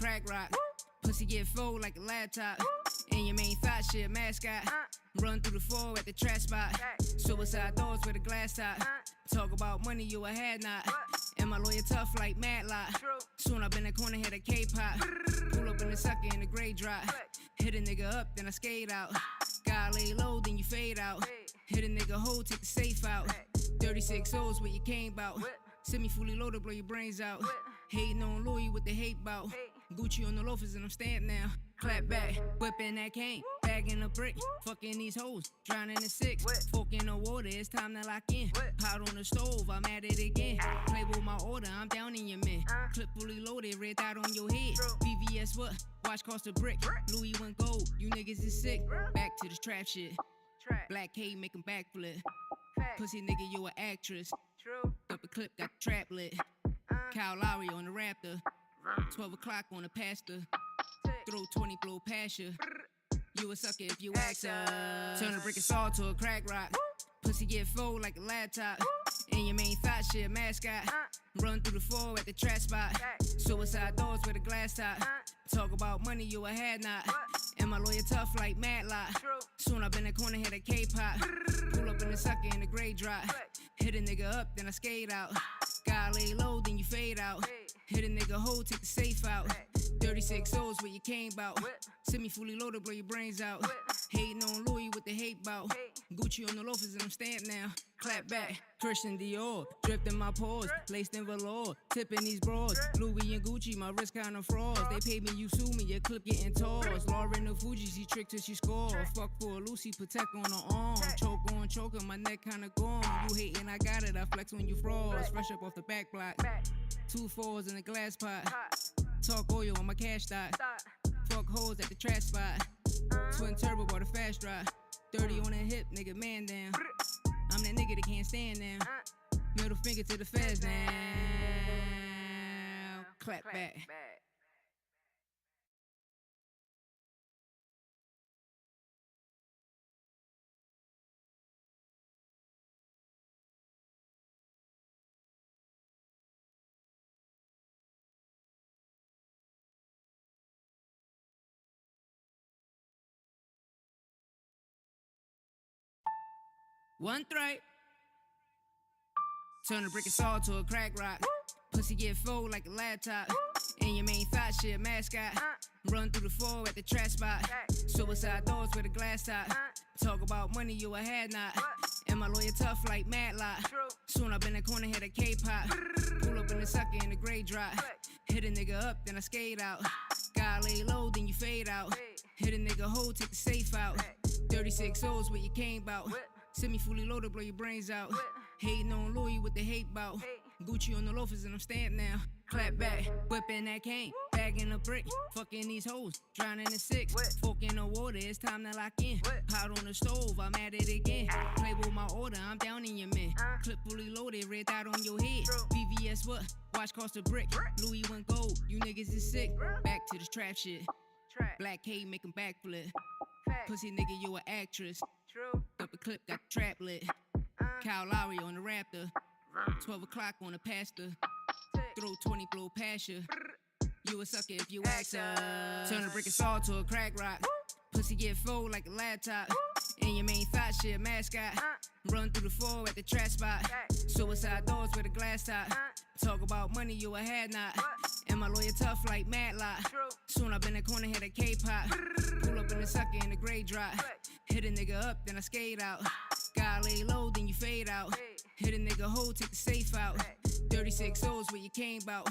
crack rock. Pussy get full like a laptop. And your main thought shit, mascot. Run through the floor at the trap spot. Suicide doors with a glass top. Talk about money, you a had not. And my lawyer tough like Matlock. Soon up in the corner, hit a K-pop. Pull up in the sucker in the gray drop. Hit a nigga up, then I skate out. Gotta lay low, then you fade out. Hit a nigga hole, take the safe out. 36 O's what you came about. Send me fully loaded, blow your brains out. Hating on Louis with the hate bout. Gucci on the loafers and I'm stamped now. Clap back, whipping that cane, bagging a brick, fucking these hoes, drowning in 6. Fork in the water, it's time to lock in. Pot on the stove, I'm at it again. Play with my order, I'm down in your man. Clip fully loaded, red dot on your head. VVS what? Watch cost a brick. Louis went gold, you niggas is sick. Back to this trap shit. Black K make 'em backflip. Pussy nigga, you a actress. Up a clip, got the trap lit. Kyle Lowry on the Raptor. 12 o'clock on the pastor. Throw 20, blow past you. You a sucker if you ask her. Turn a brick of salt to a crack rock. Pussy get full like a laptop. And your main thought shit, mascot. Run through the floor at the trap spot. Suicide doors with a glass top. Talk about money, you a had not. And my lawyer tough like Matlock. Soon up in the corner, hit a K-pop. Pull up in the sucker in the gray drop. Hit a nigga up, then I skate out. Gotta lay low, then you fade out. Hit a nigga hole, take the safe out. 36 O's what you came about. Send me fully loaded, blow your brains out. Hating on Louis with the hate bout. Gucci on the loafers and I'm stamped now. Clap back, Christian Dior. Dripped in my pores, laced in velour. Tipping these bras, Louis and Gucci, my wrist kind of frauds. They paid me, you sue me, your clip getting tossed. Lauren the Fuji, she tricked till she score. Fuck for a Lucy, protect on her arm. Choke on choker, my neck kinda gone. You hating, I got it, I flex when you frost. Fresh up off the back block. 2 4s in a glass pot. Talk oil on my cash stock. Fuck hoes at the trash spot. Twin turbo, bought a fast drive. 30 on the hip, nigga, man down. I'm that nigga that can't stand now. Middle finger to the feds now. Clap back. One threat. Turn a brick of salt to a crack rock. Pussy get full like a laptop. And your main thought shit, mascot. Run through the floor at the trap spot. Suicide doors with a glass top. Talk about money, you a had not. And my lawyer tough like Matlock. Soon up in the corner, hit a K-pop. Pull up in the sucker in the gray drop. Hit a nigga up, then I skate out. Gotta lay low, then you fade out. Hit a nigga hole, take the safe out. 36 O's what you came about. Send me fully loaded, blow your brains out. Hating on Louis with the hate bout. Gucci on the loafers and I'm stamped now. Clap back, whipping that cane, bagging a brick, fucking these hoes, drowning in 6. Fork in the water, it's time to lock in. Pot on the stove, I'm at it again. Play with my order, I'm down in your man. Clip fully loaded, red dot on your head. VVS what? Watch cost a brick. Louis went gold, you niggas is sick. Back to this trap shit. Black K make 'em backflip. Pussy nigga, you a actress. Up a clip, got the trap lit. Kyle Lowry on the Raptor. 12 o'clock on the pastor. Throw 20, blow past you. You a sucker if you ask her. Turn a brick of salt to a crack rock. Pussy get full like a laptop. And your main thought shit, mascot. Run through the floor at the trap spot. Suicide doors with a glass top. Talk about money, you a had not. And my lawyer tough like Matlock. Soon up in the corner, hit a K-pop. Pull up in the sucker in the gray drop. Hit a nigga up, then I skate out. Gotta lay low, then you fade out. Hit a nigga hole, take the safe out. 36 O's what you came about.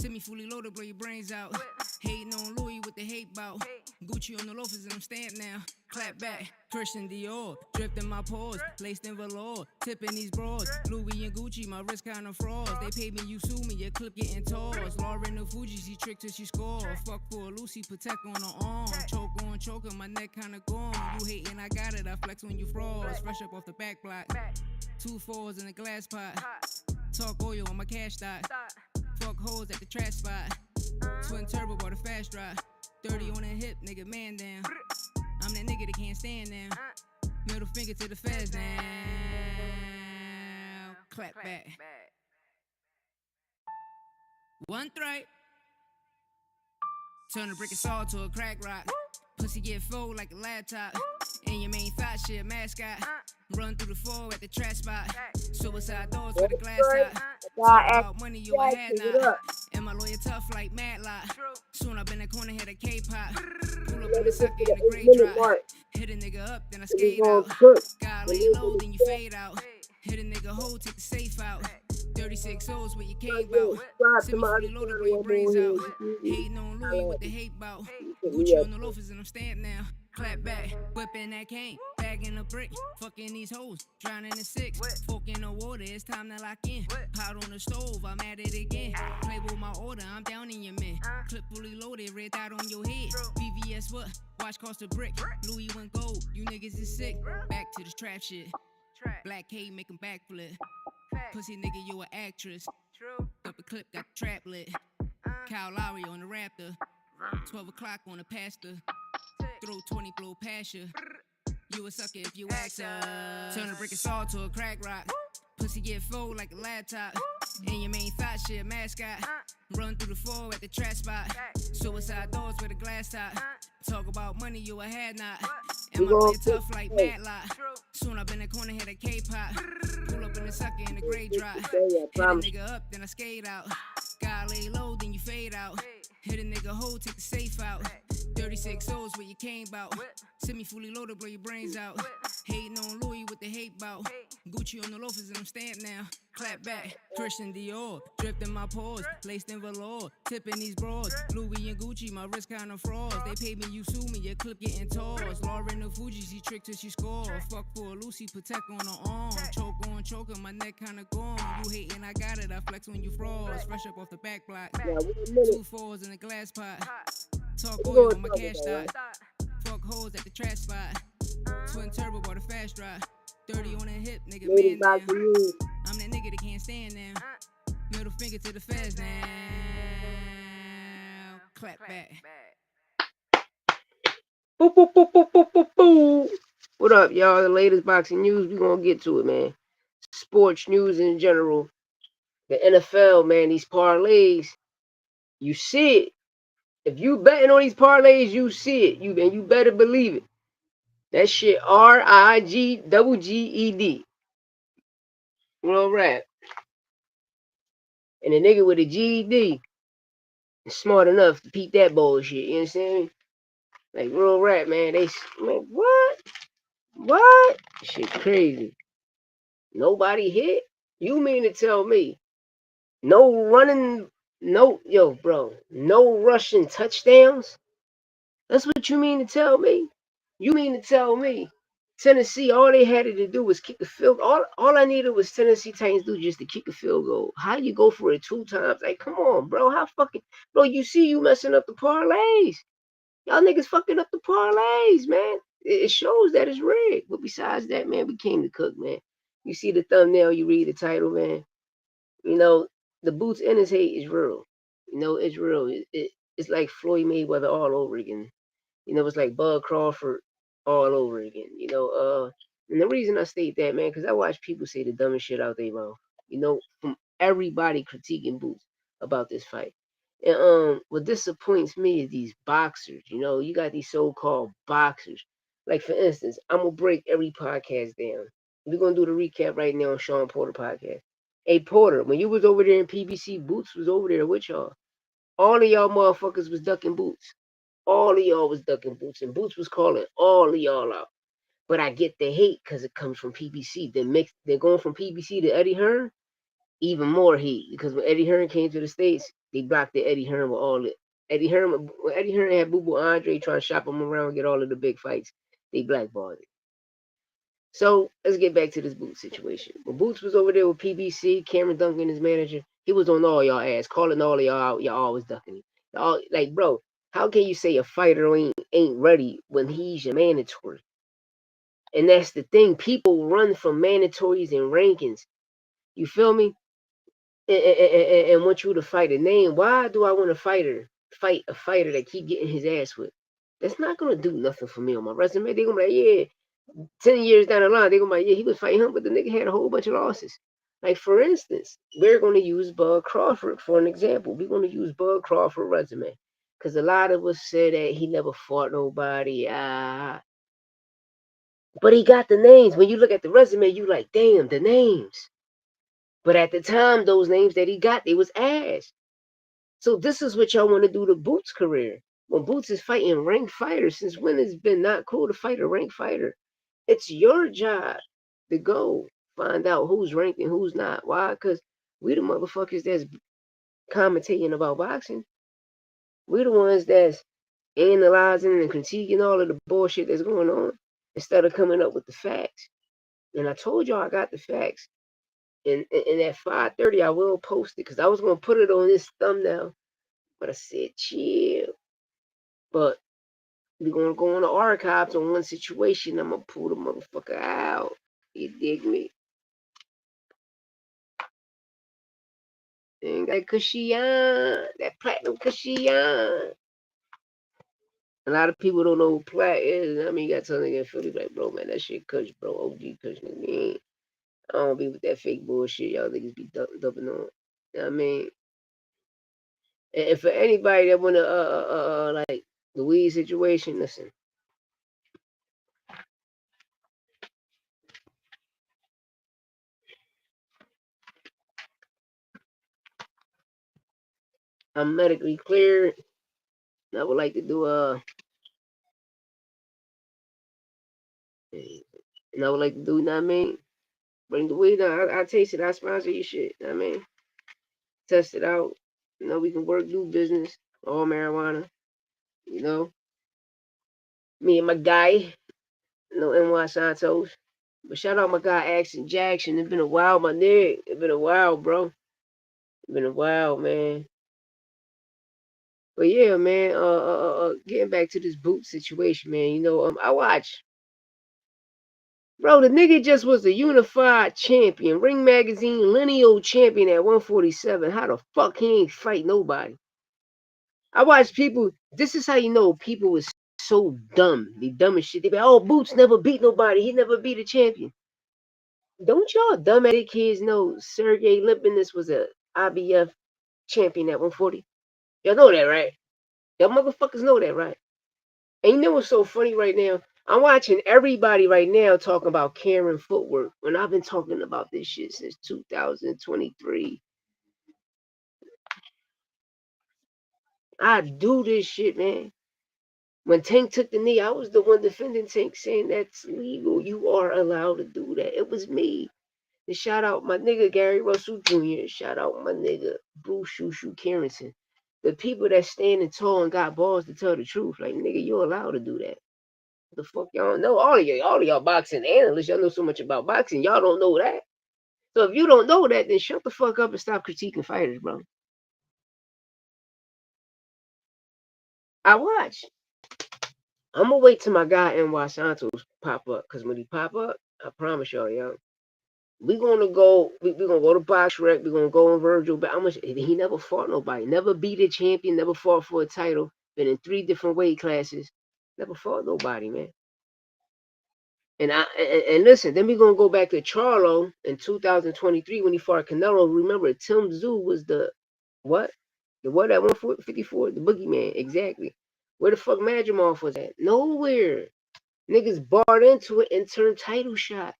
Send me fully loaded, blow your brains out. Hating on Louis with the hate bout. Gucci on the loafers and I'm stamped now. Clap back, Christian Dior. Dripped in my pores, laced in velour. Tipping these bras, Louis and Gucci, my wrist kind of frauds. They paid me, you sue me, your clip getting tossed. Lauren the Fuji, she tricked till she score. Fuck for a Lucy, protect on her arm. Choke on choker, my neck kinda gone. You hating, I got it, I flex when you frost. Fresh up off the back block. 2 4s in a glass pot. Talk oil on my cash stock. Fuck hoes at the trash spot. Twin turbo, bought a fast drive. 30 on the hip, nigga, man down. I'm that nigga that can't stand now. Middle finger to the feds now. Clap back. One threat. Turn a brick of salt to a crack rock. Pussy get full like a laptop. And your main thought shit, mascot. Run through the floor at the trash spot. Suicide doors with a glass top. Talk about money you a had not. And my lawyer tough like Matlock. Soon up in the corner, hit a K-pop. Pull up in the sucker in the gray drop. Hit a nigga up, then I skate out. God lay low, then you fade out. Hit a nigga hole, take the safe out. 36 O's what you came about. Send me fully loaded, blow your brains out. Hating on Louis with the hate bout. Gucci on the loafers and I'm stamped now. Clap back, whipping that cane, bagging a brick, fucking these hoes, drowning in six, fork in the water, it's time to lock in. Pot on the stove, I'm at it again. Play with my order, I'm down in your man. Clip fully loaded, red dot on your head. VVS what? Watch cost a brick. Louis went gold, you niggas is sick. Back to the trap shit. Black K make 'em backflip. Pussy nigga, you an actress. Up a clip, got the trap lit. Kyle Lowry on the Raptor. 12 o'clock on the pastor. Throw 20 blow past you. You a sucker if you act up. Turn a brick of salt to a crack rock. Pussy get full like a laptop. And your main thought shit, mascot. Run through the floor at the trash spot. Suicide doors with a glass top. Talk about money you a had not. And my lawyer tough like Matlock. Soon up in the corner, hit a K-pop. Pull up in the sucker in the gray drop. Hit a nigga up, then I skate out. God lay low, then you fade out. Hit a nigga hole, take the safe out. 36 O's where you came about. Send me fully loaded, blow your brains out. Hating on Louis with the hate bout. Gucci on the loafers and I'm stamped now. Clap back, Christian Dior. Dripped in my pores, laced in velour. Tipping these bras, Louis and Gucci, my wrist kinda frauds. They pay me, you sue me, your clip getting tossed. Lauren the Fuji, she tricked till she score. Fuck for a Lucy, protect on her arm. Choke on choker, my neck kinda gone. You hating, I got it, I flex when you frost. Fresh up off the back block. 2 fours in a glass pot. Talk oil on my cash dot. Fuck hoes at the trash spot. Twin turbo bought a fast drive. 30 on the hip, nigga, man now. I'm that nigga that can't stand now. Middle finger to the feds now. Clap back. Boop, boop, boop, boop, boop, boop, boop. What up, y'all? The latest boxing news. We're gonna get to it, man. Sports news in general. The NFL, man, these parlays. You see it. If you betting on these parlays, you see it. You better believe it. That shit RIGGGED. Real rap. And the nigga with a GED is smart enough to peep that bullshit. You know what I'm saying? Like real rap, man. Man, what? What? Shit crazy. Nobody hit? You mean to tell me no running, no, yo, bro, no rushing touchdowns? That's what you mean to tell me? You mean to tell me Tennessee, all they had to do was kick a field. All I needed was Tennessee Titans do just to kick a field goal. How you go for it 2 times? Like, come on, bro. How fucking, bro, you see you messing up the parlays. Y'all niggas fucking up the parlays, man. It shows that it's rigged. But besides that, man, we came to cook, man. You see the thumbnail, you read the title, man. You know, the Boots Ennis hate is real. You know, it's real. It's like Floyd Mayweather all over again. You know, it's like Bud Crawford all over again. You know, and the reason I state that, man, because I watch people say the dumbest shit out their mouth. You know, from everybody critiquing Boots about this fight. And what disappoints me is these boxers. You know, you got these so-called boxers. Like for instance, I'm gonna break every podcast down. We're gonna do the recap right now on Sean Porter podcast. Hey Porter, when you was over there in PBC, Boots was over there with y'all. All of y'all motherfuckers was ducking Boots. All of y'all was ducking Boots, and Boots was calling all of y'all out. But I get the hate because it comes from PBC. They're going from PBC to Eddie Hearn, even more hate because when Eddie Hearn came to the States, they blocked the Eddie Hearn with all it. When Eddie Hearn had Boo Boo Andre trying to shop him around and get all of the big fights, they blackballed it. So let's get back to this Boots situation. When Boots was over there with PBC, Cameron Duncan, his manager, he was on all y'all ass, calling all of y'all out. Y'all always ducking him. Y'all like, bro, how can you say a fighter ain't ready when he's your mandatory? And that's the thing. People run from mandatories and rankings. You feel me? And want you to fight a name. Why do I want to fight a fighter that keep getting his ass whipped? That's not gonna do nothing for me on my resume. They gonna be like, yeah, 10 years down the line, they gonna be like, yeah, he was fighting him, but the nigga had a whole bunch of losses. Like for instance, we're gonna use Bud Crawford for an example. We're gonna use Bud Crawford resume. Because a lot of us said that he never fought nobody. But he got the names. When you look at the resume, you like, damn, the names. But at the time, those names that he got, they was ass. So this is what y'all want to do to Boots' career. When Boots is fighting ranked fighters, since when it's been not cool to fight a ranked fighter? It's your job to go find out who's ranked and who's not. Why? Because we the motherfuckers that's commentating about boxing. We the ones that's analyzing and critiquing all of the bullshit that's going on instead of coming up with the facts. And I told y'all I got the facts. And at 5:30 I will post it because I was gonna put it on this thumbnail, but I said chill. But we're gonna go on the archives on one situation. I'm gonna pull the motherfucker out. You dig me? And that cushion, that platinum cushion. A lot of people don't know who Plat is. I mean, you got something in Philly like, bro, man, that shit Kush, bro. OG Kush, man. I don't be with that fake bullshit. Y'all niggas be dubbing on. You know what I mean? And for anybody that wanna like the weed situation, listen. I'm medically cleared. I would like to do and I would like to do, you know what I mean? Bring the weed down. I taste it. I sponsor your shit. You know what I mean? Test it out. You know, we can work, do business. All marijuana. You know? Me and my guy. You know, NY Santos. But shout out my guy Action Jackson. It's been a while, my nigga. It's been a while, bro. It's been a while, man. But yeah, man, getting back to this boot situation, man. You know, I watch. Bro, the nigga just was a unified champion, Ring Magazine lineal champion at 147. How the fuck he ain't fight nobody? I watch people. This is how you know people was so dumb. They dumb as shit. They be, oh, Boots never beat nobody. He never beat a champion. Don't y'all dumbass kids know Sergey Lipinus was a IBF champion at 140? Y'all know that, right? Y'all motherfuckers know that, right? And you know what's so funny right now? I'm watching everybody right now talking about Karen footwork when I've been talking about this shit since 2023. I do this shit, man. When Tank took the knee, I was the one defending Tank saying that's legal. You are allowed to do that. It was me. And shout out my nigga Gary Russell Jr. Shout out my nigga Bruce Shoo Shoo Carrington. The people that standing tall and got balls to tell the truth. Like, nigga, you're allowed to do that. The fuck y'all don't know? All of y'all boxing analysts, y'all know so much about boxing. Y'all don't know that. So if you don't know that, then shut the fuck up and stop critiquing fighters, bro. I watch. I'm gonna wait till my guy NY Santos pop up, cause when he pop up, I promise y'all, yo, we gonna go. We gonna go to Box Rec. We gonna go on Vergil. But how much? He never fought nobody. Never beat a champion. Never fought for a title. Been in 3 different weight classes. Never fought nobody, man. And listen, then we're gonna go back to Charlo in 2023 when he fought Canelo. Remember, Tim Tszyu was the what? The what at 154? The boogeyman, exactly. Where the fuck Madrimov was at? Nowhere. Niggas barred into it and turned title shot.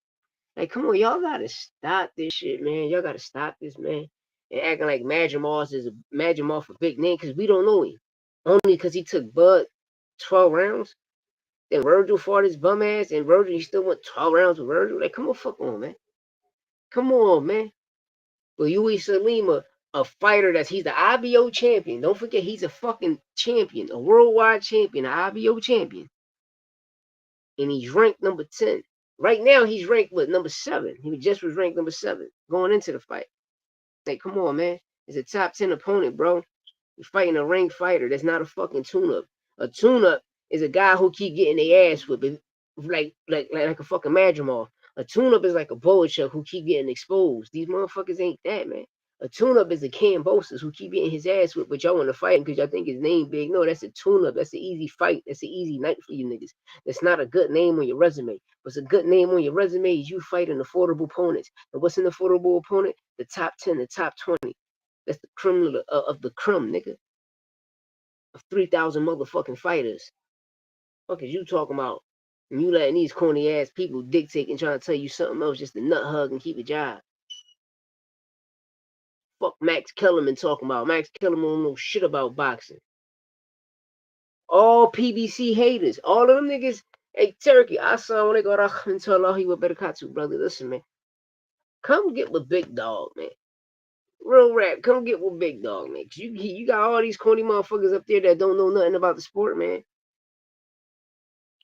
Like, come on, y'all gotta stop this shit, man. Y'all gotta stop this, man. And acting like Madrimov a big name because we don't know him. Only because he took Bud 12 rounds. Then Vergil fought his bum ass, and Vergil, he still went 12 rounds with Vergil. Like, come on, fuck on, man. Come on, man. But Yui Salima, a fighter he's the IBO champion. Don't forget, he's a fucking champion, a worldwide champion, an IBO champion. And he's ranked number 10. Right now, he's ranked, what, number 7. He just was ranked number 7 going into the fight. Like, come on, man. It's a top 10 opponent, bro. You're fighting a ranked fighter. That's not a fucking tune-up. A tune-up is a guy who keep getting their ass whipped, like a fucking Madrimov. A tune-up is like a Boachuk who keep getting exposed. These motherfuckers ain't that, man. A tune-up is a Cambosis who keep getting his ass whipped, but y'all want to fight him because y'all think his name big. No, that's a tune-up. That's an easy fight. That's an easy night for you niggas. That's not a good name on your resume. What's a good name on your resume is you fighting affordable opponents. And what's an affordable opponent? The top 10, the top 20. That's the creme of the crumb, nigga. of 3,000 motherfucking fighters. Fuck is you talking about? And you letting these corny ass people dictate and trying to tell you something else just to nut hug and keep a job. Fuck Max Kellerman talking about. Max Kellerman don't know shit about boxing. All PBC haters. All of them niggas. Hey, Turkey, I saw when they go to Allah, he would better katsu, brother. Listen, man. Come get with Big Dog, man. Real rap. Come get with Big Dog, man. Cause you got all these corny motherfuckers up there that don't know nothing about the sport, man.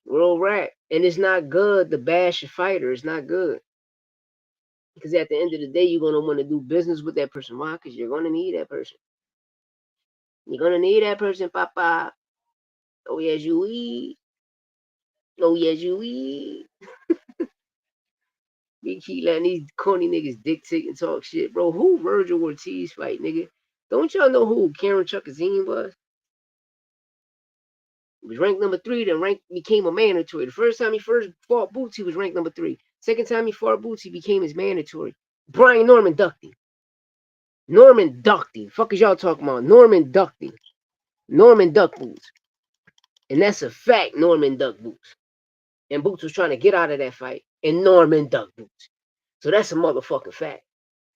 Real rap. And it's not good to bash a fighter. It's not good. Because at the end of the day, you're going to want to do business with that person. Why? Because you're going to need that person. You're going to need that person, papa. Oh, yes, you eat. Oh, yes, you eat. We keep letting these corny niggas dictate and talk shit. Bro, who Vergil Ortiz fight, nigga? Don't y'all know who Karen Chuckazine was? He was ranked number 3, then rank became a mandatory. The first time he first fought Boots, he was ranked number 3. Second time he fought Boots, he became his mandatory. Brian Norman Ducty. Norman Ducty. Fuck is y'all talking about? Norman Ducty. Norman Duck Boots. And that's a fact, Norman Duck Boots. And Boots was trying to get out of that fight. And Norman Duck Boots. So that's a motherfucking fact.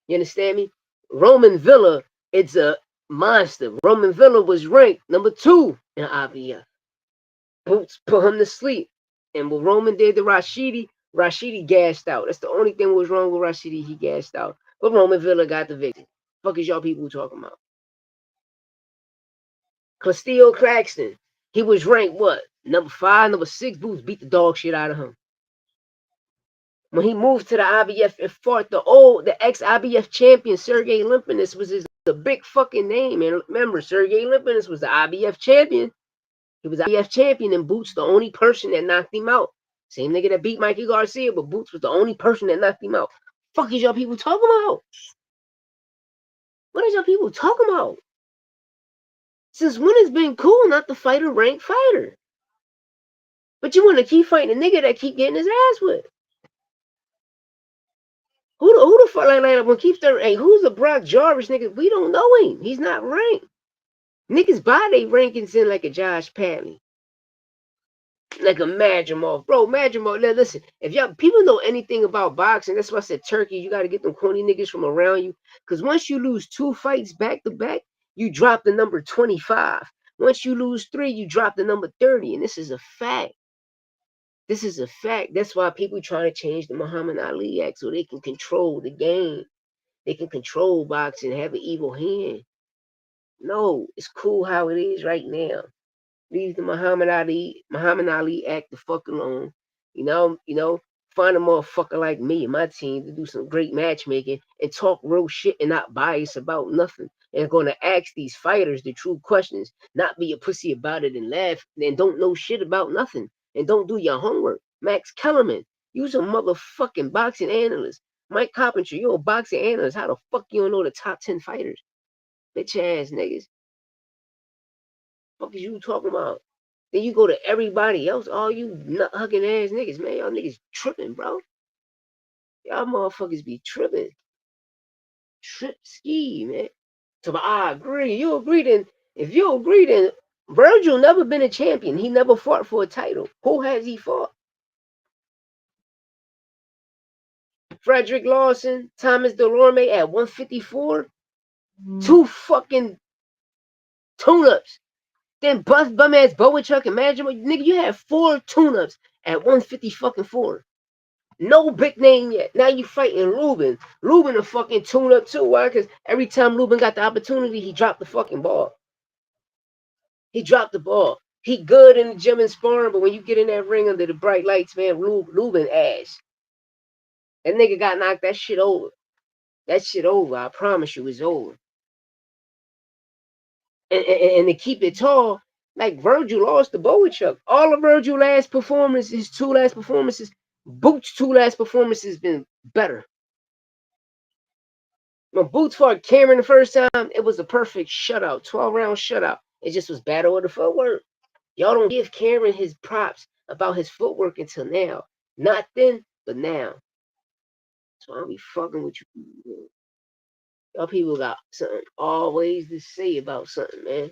You understand me? Roman Villa, it's a monster. Roman Villa was ranked number 2 in IBF. Boots put him to sleep. And what Roman did to Rashidi gassed out. That's the only thing that was wrong with Rashidi. He gassed out. But Roman Villa got the victory. Fuck is y'all people talking about? Castillo Claxton. He was ranked what? Number 5, number 6. Boots beat the dog shit out of him. When he moved to the IBF and fought the ex-IBF champion, Sergey Limpinis was the big fucking name. And remember, Sergey Limpinis was the IBF champion. He was the IBF champion, and Boots the only person that knocked him out. Same nigga that beat Mikey Garcia, but Boots was the only person that knocked him out. Fuck is y'all people talking about? What is y'all people talking about? Since when it's been cool not to fight a ranked fighter? But you want to keep fighting a nigga that keep getting his ass whipped. Who the fuck like when Keith Thurman? Hey, who's the Brock Jarvis nigga? We don't know him. He's not ranked. Niggas buy their rankings in like a Josh Padley, like a Madrimov. Bro, Madrimov, listen, if y'all people know anything about boxing, that's why I said Turkey, you got to get them corny niggas from around you. Because once you lose 2 fights back to back, you drop the number 25. Once you lose 3, you drop the number 30. And this is a fact. This is a fact. That's why people trying to change the Muhammad Ali Act so they can control the game. They can control boxing, have an evil hand. No, it's cool how it is right now. Leave the Muhammad Ali Act the fuck alone. Find a motherfucker like me and my team to do some great matchmaking and talk real shit and not bias about nothing. And gonna ask these fighters the true questions, not be a pussy about it and laugh and don't know shit about nothing and don't do your homework. Max Kellerman, you's a motherfucking boxing analyst. Mike Carpenter, you're a boxing analyst. How the fuck you don't know the top 10 fighters? Bitch ass niggas. Fuck is you talking about? Then you go to everybody else, all you nut hugging ass niggas, man. Y'all niggas tripping, bro. Y'all motherfuckers be tripping. Trip ski, man. So I agree. You agree then? If you agree, then Vergil never been a champion. He never fought for a title. Who has he fought? Frederick Lawson, Thomas Delorme at 154. 2 fucking tune-ups. Then bum ass Boachuk and Madrigal. Nigga, you had 4 tune-ups at 150 fucking 4. No big name yet. Now you fighting Lubin. Lubin a fucking tune up too. Why? Because every time Lubin got the opportunity, he dropped the fucking ball. He dropped the ball. He good in the gym and sparring, but when you get in that ring under the bright lights, man, Lubin ass. That nigga got knocked that shit over. That shit over. I promise you, it's over. And to keep it tall, like Vergil lost to Boachuk. All of Vergil last performances, his 2 last performances, Boots' 2 last performances been better. When Boots fought Cameron the first time, it was a perfect shutout, 12-round shutout. It just was battle of the footwork. Y'all don't give Cameron his props about his footwork until now. Not then, but now. So I'll be fucking with you. Y'all people got something always to say about something, man.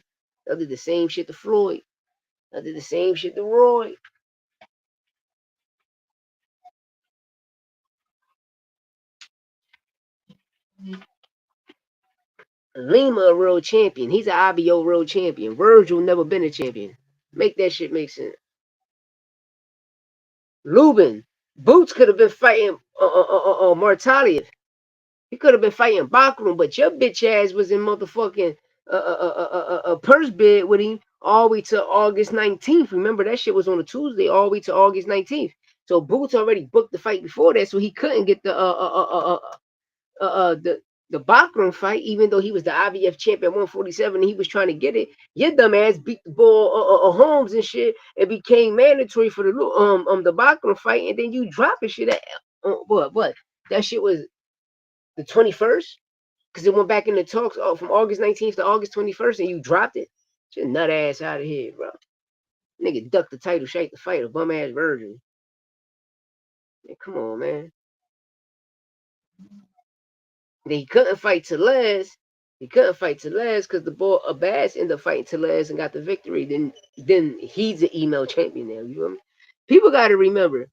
I did the same shit to Floyd. I did the same shit to Roy. Lima a world champion. He's an IBO world champion. Vergil never been a champion. Make that shit make sense. Lubin. Boots could have been fighting Martaliev. He could have been fighting Bachram, but your bitch ass was in motherfucking purse bid with him all the way to August 19th. Remember, that shit was on a Tuesday all the way to August 19th. So Boots already booked the fight before that, so he couldn't get the Bachram fight, even though he was the IBF champion at 147 and he was trying to get it. Your dumb ass beat the ball Holmes and shit. It became mandatory for the Bachram fight, and then you dropping shit at what? That shit was the 21st, because it went back in the talks from August 19th to August 21st, and you dropped it. Get your nut ass out of here, bro. Nigga ducked the title, shake the fight, a bum ass Vergil. Man, come on, man. Then he couldn't fight Telez. He couldn't fight Telez because the boy Abbas ended up fighting Telez and got the victory. Then he's an email champion now. You know what I mean? People got to remember,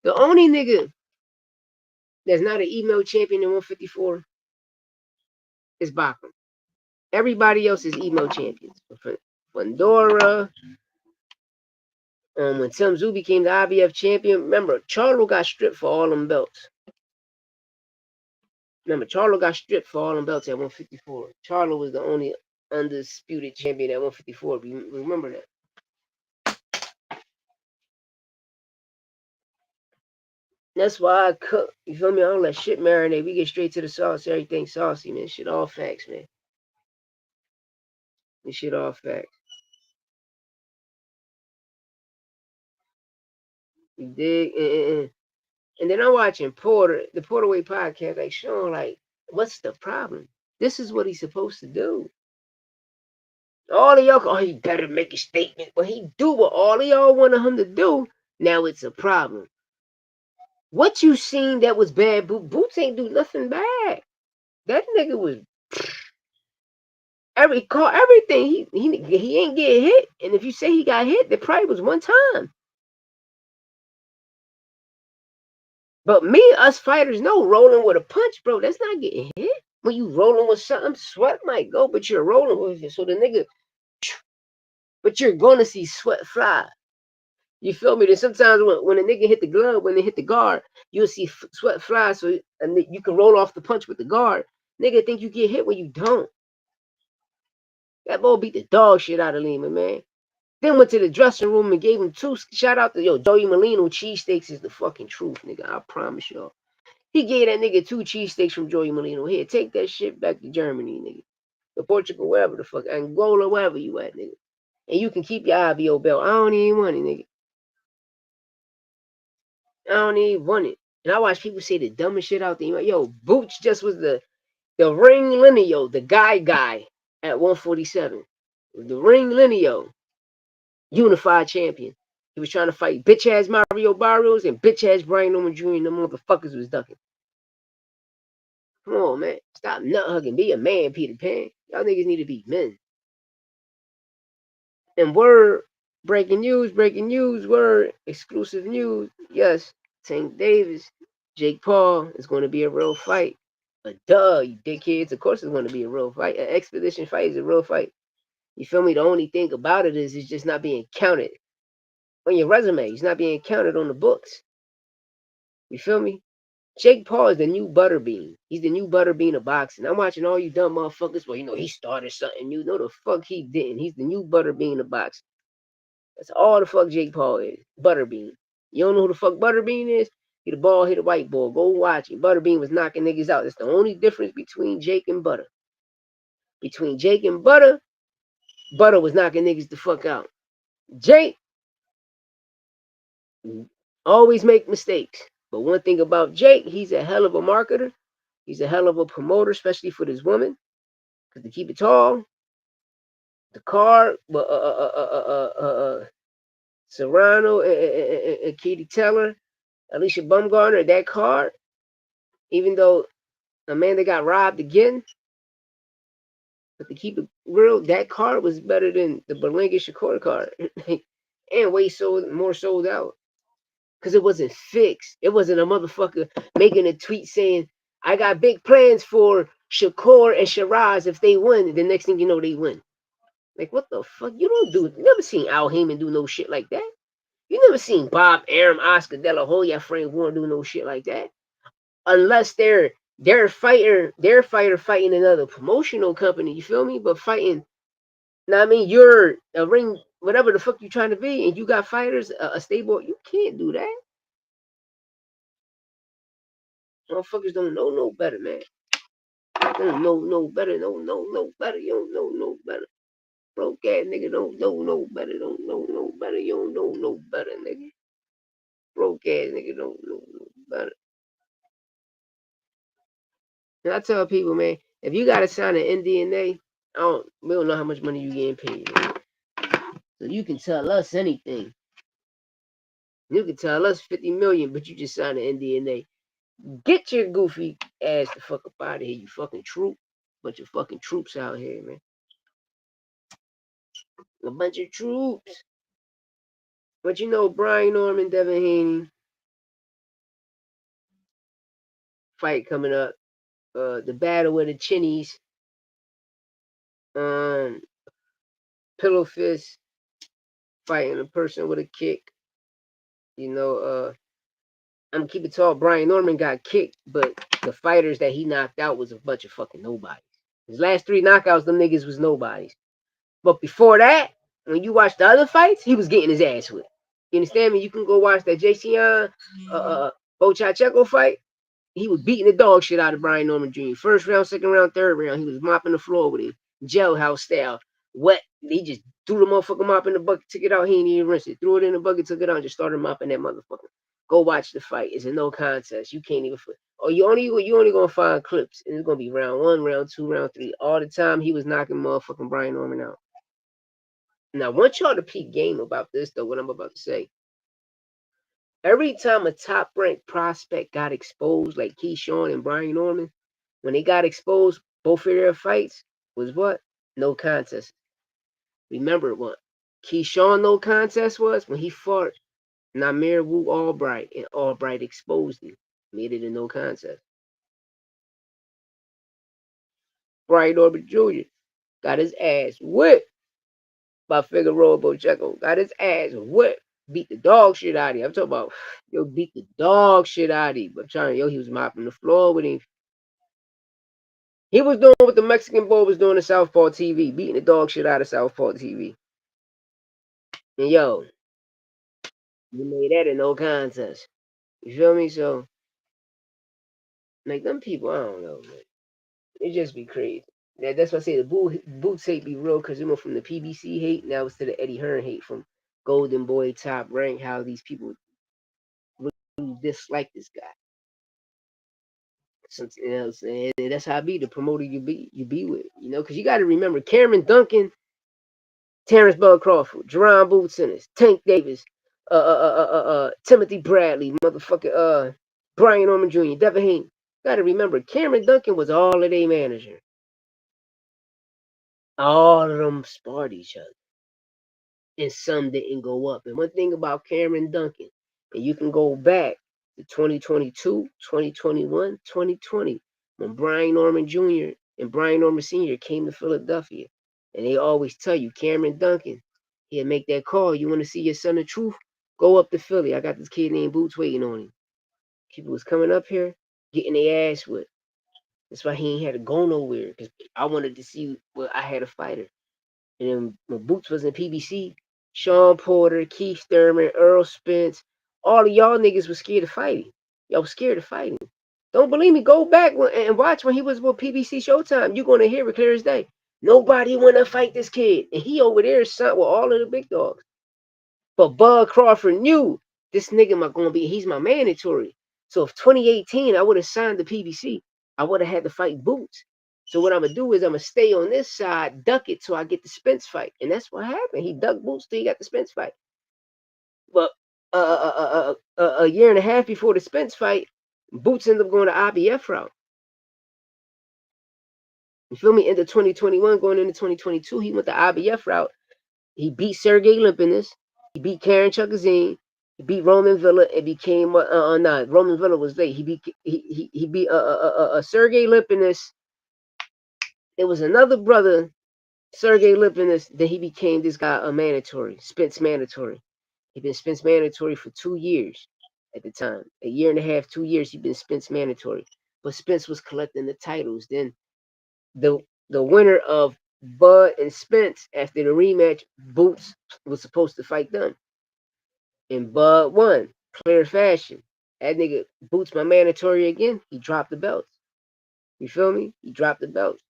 the only nigga that's not an email champion in 154 is Bachman. Everybody else is email champions. Fundora. When Tim Tszyu became the IBF champion, remember, Charlo got stripped for all them belts. Remember, Charlo got stripped for all them belts at 154. Charlo was the only undisputed champion at 154. Remember that. That's why I cook. You feel me? I don't let shit marinate. We get straight to the sauce. Everything saucy, man. Shit all facts, man. This shit all facts. You dig? And then I'm watching Porter, the Porterway podcast, like showing like, what's the problem? This is what he's supposed to do. All of y'all, oh, he better make a statement. But he do what all of y'all want him to do. Now it's a problem. What you seen that was bad? Boots ain't do nothing bad. That nigga was everything. He ain't get hit. And if you say he got hit, it probably was one time. But us fighters know rolling with a punch, bro. That's not getting hit. When you rolling with something, sweat might go, but you're rolling with it. So the nigga, but you're gonna see sweat fly. You feel me? Then sometimes when a nigga hit the glove, when they hit the guard, you'll see sweat fly. So you can roll off the punch with the guard. Nigga think you get hit when you don't. That boy beat the dog shit out of Lima, man. Then went to the dressing room and gave him two. Shout out to Joey Molino. Cheesesteaks is the fucking truth, nigga. I promise y'all. He gave that nigga 2 cheesesteaks from Joey Molino. Here, take that shit back to Germany, nigga. To Portugal, wherever the fuck. Angola, wherever you at, nigga. And you can keep your IBO belt. I don't even want it, nigga. I don't even want it. And I watch people say the dumbest shit out there. Yo, Boots just was the ring lineal, the guy at 147. The ring lineal, unified champion. He was trying to fight bitch ass Mario Barrios and bitch ass Brian Norman Jr. and them motherfuckers was ducking. Come on, man. Stop nut hugging. Be a man, Peter Pan. Y'all niggas need to be men. And word, breaking news, word, exclusive news. Yes, Tank Davis, Jake Paul is going to be a real fight. But duh, you dickheads. Of course it's going to be a real fight. An expedition fight is a real fight. You feel me? The only thing about it is it's just not being counted on your resume. It's not being counted on the books. You feel me? Jake Paul is the new Butterbean. He's the new Butterbean of boxing. I'm watching all you dumb motherfuckers. Well, he started something new. No, the fuck he didn't. He's the new Butterbean of boxing. That's all the fuck Jake Paul is. Butterbean. You don't know who the fuck Butterbean is? He the ball hit a white ball. Go watch it. Butterbean was knocking niggas out. That's the only difference between Jake and Butter. Between Jake and Butter, Butter was knocking niggas the fuck out. Jake always make mistakes. But one thing about Jake, he's a hell of a marketer. He's a hell of a promoter, especially for this woman. Because to keep it tall, the card, Serrano and Katie Taylor, Alicia Bumgarner, that card, even though Amanda got robbed again, But to keep it real, that card was better than the Berlanga Shakur card. And way more sold out. Because it wasn't fixed. It wasn't a motherfucker making a tweet saying, I got big plans for Shakur and Shiraz if they win. And the next thing you know, they win. Like, what the fuck? You never seen Al Heyman do no shit like that. You never seen Bob Arum, Oscar De La Hoya, Frank Warren do no shit like that. Unless they're fighter fighting another promotional company, you feel me? But fighting, now I mean, you're a ring, whatever the fuck you trying to be, and you got fighters, a stable, you can't do that. Motherfuckers don't know no better, man. Don't know no better, no better, you don't know no better. Broke ass nigga don't know no better, don't know no better, you don't know no better, nigga. Broke ass nigga don't know no better. And I tell people, man, if you gotta sign an NDA, we don't know how much money you getting paid, man. So you can tell us anything. You can tell us 50 million, but you just signed an NDA. Get your goofy ass the fuck up out of here, you fucking troop. Bunch of fucking troops out here, man. A bunch of troops. But you know, Brian Norman, Devin Haney, fight coming up. The battle with the Chinnies. Pillow fist fighting a person with a kick. You know, I'm keeping it tall. Brian Norman got kicked, but the fighters that he knocked out was a bunch of fucking nobodies. His last 3 knockouts, them niggas was nobodies. But before that, when you watch the other fights, he was getting his ass whipped. You understand me? You can go watch that JCN Bochacheko fight. He was beating the dog shit out of Brian Norman Jr. First round, second round, third round, he was mopping the floor with him. Jailhouse style. Wet. He just threw the motherfucker mop in the bucket, took it out, he didn't even rinse it. Threw it in the bucket, took it out, and just started mopping that motherfucker. Go watch the fight. It's a no contest. You can't even. Or you only gonna find clips, and it's gonna be round 1, round 2, round 3. All the time he was knocking motherfucking Brian Norman out. Now, I want y'all to peep game about this though. What I'm about to say. Every time a top ranked prospect got exposed, like Keyshawn and Brian Norman, when they got exposed, both of their fights was what? No contest. Remember what Keyshawn no contest was when he fought Namir Wu Albright, and Albright exposed him, made it a no contest. Brian Norman Jr. got his ass whipped by Figueroa Bocheco. Got his ass whipped. Beat the dog shit out of him. I'm talking about, yo, beat the dog shit out of him. I'm trying, yo, he was mopping the floor with him. He was doing what the Mexican boy was doing to Southpaw TV, beating the dog shit out of Southpaw TV. And yo, you made that a no contest. You feel me? So, like, them people, I don't know, man. It just be crazy. That's why I say the boots hate be real, because it went from the PBC hate, now it's to the Eddie Hearn hate from Golden Boy, Top Rank, how these people really dislike this guy. Something else, and that's how I be the promoter you be with, you know, because you got to remember Cameron Duncan, Terrence Bud Crawford, Jerron Boots Ennis, Tank Davis, Timothy Bradley, motherfucker, Brian Norman Jr., Devin Haney. Got to remember Cameron Duncan was all of their manager. All of them sparred each other, and some didn't go up. And one thing about Cameron Duncan, and you can go back to 2022, 2021, 2020, when Brian Norman Jr. and Brian Norman Sr. came to Philadelphia, and they always tell you, Cameron Duncan, he'll make that call. You want to see your son of truth? Go up to Philly. I got this kid named Boots waiting on him. People was coming up here, getting their ass whipped. That's why he ain't had to go nowhere, because I wanted to see what I had a fighter. And then when Boots was in PBC, Sean Porter, Keith Thurman, Earl Spence, all of y'all niggas was scared of fighting. Y'all was scared of fighting. Don't believe me? Go back and watch when he was with PBC Showtime. You're gonna hear it clear as day. Nobody wanna fight this kid, and he over there signed with all of the big dogs. But Bud Crawford knew this nigga he's my mandatory. So if 2018 I would have signed the PBC, I would have had to fight Boots. So what I'm gonna do is I'm gonna stay on this side, duck it till I get the Spence fight, and that's what happened. He ducked Boots till he got the Spence fight. But a year and a half before the Spence fight, Boots ended up going to IBF route. You feel me? Into 2021, going into 2022, he went the IBF route. He beat Sergey Lipinus. He beat Karen Chuckazine. He beat Roman Villa. It became nah. Roman Villa was late. He beat Sergey Lipinus. There was another brother, Sergey Lipinus. Then he became this guy a mandatory, Spence mandatory. He'd been Spence mandatory for 2 years at the time. A year and a half, 2 years. He'd been Spence mandatory. But Spence was collecting the titles. Then the the winner of Bud and Spence after the rematch, Boots was supposed to fight them. And Bud won. Clear fashion. That nigga Boots my mandatory again. He dropped the belts. You feel me? He dropped the belts.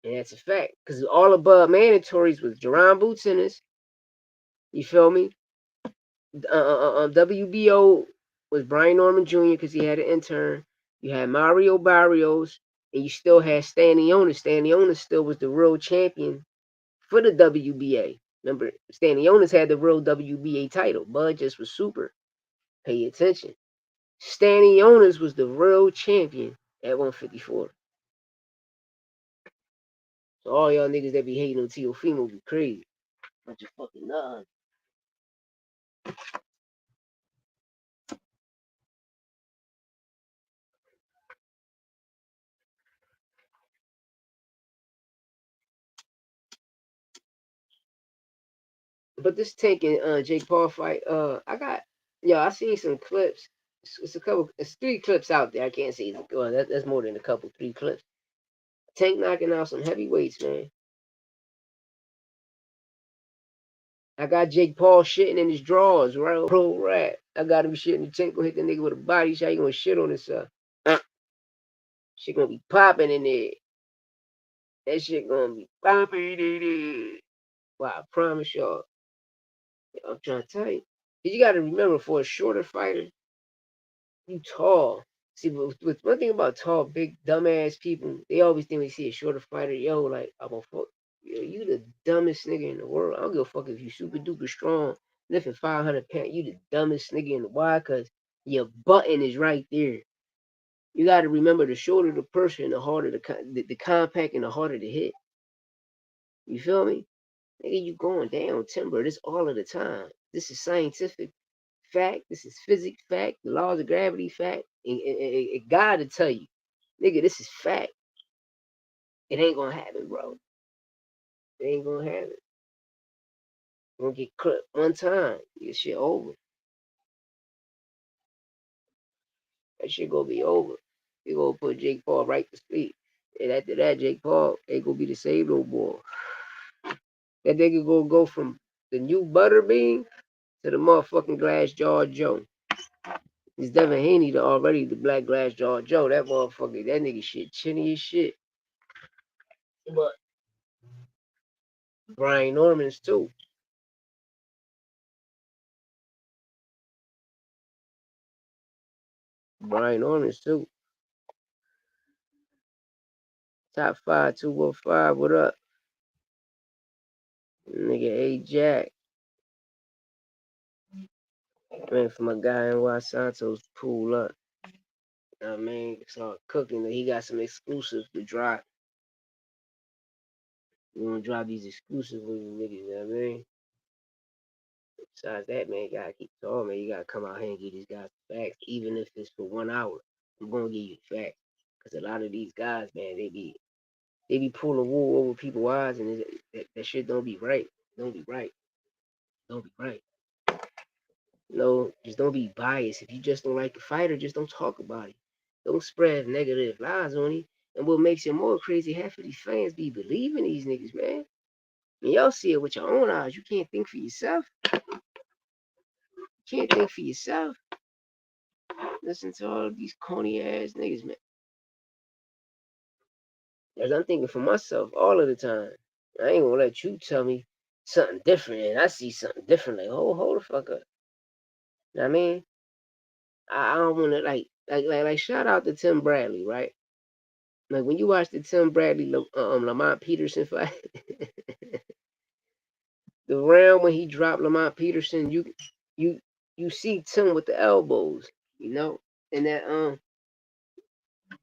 And that's a fact. Because all of Bud mandatories was Jerron Boots in this. You feel me? WBO was Brian Norman Jr. because he had an intern. You had Mario Barrios. And you still had Stanionis. Stanionis still was the real champion for the WBA. Remember, Stanionis had the real WBA title. Bud just was super. Pay attention. Stanionis was the real champion at 154. So all y'all niggas that be hating on Teofimo be crazy. Bunch of fucking nuts. But this Tank and Jake Paul fight, I seen some clips. It's 3 clips out there. I can't say that's more than a couple, 3 clips. Tank knocking out some heavyweights, man. I got Jake Paul shitting in his drawers, bro. Rat. I got him shitting. The Tank gonna hit the nigga with a body shot. He gonna shit on himself. Shit gonna be popping in there. That shit gonna be popping in there. Well, I promise y'all. I'm trying to tell you. You gotta remember, for a shorter fighter, you tall. See, with one thing about tall, big, dumbass people, they always think when they see a shorter fighter, yo, like, I'm gonna fuck. Yo, you the dumbest nigga in the world. I don't give a fuck if you super duper strong, lifting 500 pounds. You the dumbest nigga in the world because your button is right there. You got to remember, the shorter the person, the harder the compact and the harder to hit. You feel me? Nigga, you going down timber. This all of the time. This is scientific fact. This is physics fact. The laws of gravity fact. And God to tell you, nigga, this is fact. It ain't gonna happen, bro. It ain't gonna happen. You're gonna get clipped one time. Your shit over. That shit gonna be over. You gonna put Jake Paul right to sleep. And after that, Jake Paul ain't gonna be the same no more. That nigga gonna go from the new Butterbean to the motherfucking Glass Jaw Joe. It's Devin Haney already the Black Glass Jaw Joe. That motherfucker, that nigga shit chinny as shit. But Brian Norman's too. Brian Norman's too. Top 5, 215, what up? Nigga A Jack. Man, for my guy in Los Santos, pull up. I mean, it's all cooking. He got some exclusives to drop. We gonna drop these exclusives with you niggas, you know what I mean? Besides that, man, you gotta keep talking, man. You gotta come out here and give these guys the facts, even if it's for 1 hour. I'm gonna give you the facts. Because a lot of these guys, man, they be pulling wool over people's eyes, and that shit don't be right. Don't be right. Don't be right. No, just don't be biased. If you just don't like the fighter, just don't talk about it. Don't spread negative lies on him. And what makes it more crazy, half of these fans be believing these niggas, man. And y'all see it with your own eyes. You can't think for yourself. You can't think for yourself. Listen to all these corny ass niggas, man. As I'm thinking for myself all of the time. I ain't gonna let you tell me something different, and I see something different. Like, hold the fuck up. You know what I mean? I don't wanna like shout out to Tim Bradley, right? Like when you watch the Tim Bradley Lamont Peterson fight, the round when he dropped Lamont Peterson, you you see Tim with the elbows, you know, and that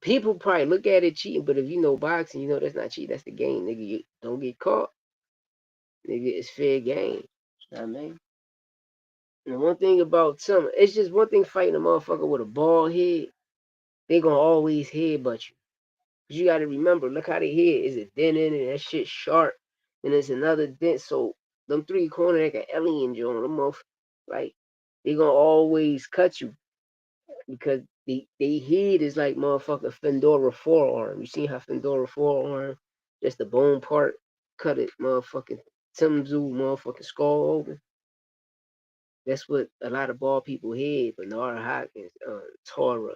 People probably look at it cheating, but if you know boxing, you know that's not cheating. That's the game, nigga. You don't get caught, nigga. It's fair game. You know what I mean? And one thing about some, it's just one thing fighting a motherfucker with a bald head. They gonna always headbutt you. Cause you gotta remember, look how they head is a dent in it, that shit sharp. And there's another dent. So them three corner like an alien joint, them like they gonna always cut you because they head is like motherfucker Fendora forearm. You see how Fendora forearm, just the bone part, cut it, motherfucking Timzu motherfucking skull open. That's what a lot of ball people had. Bernard Hopkins, Tora,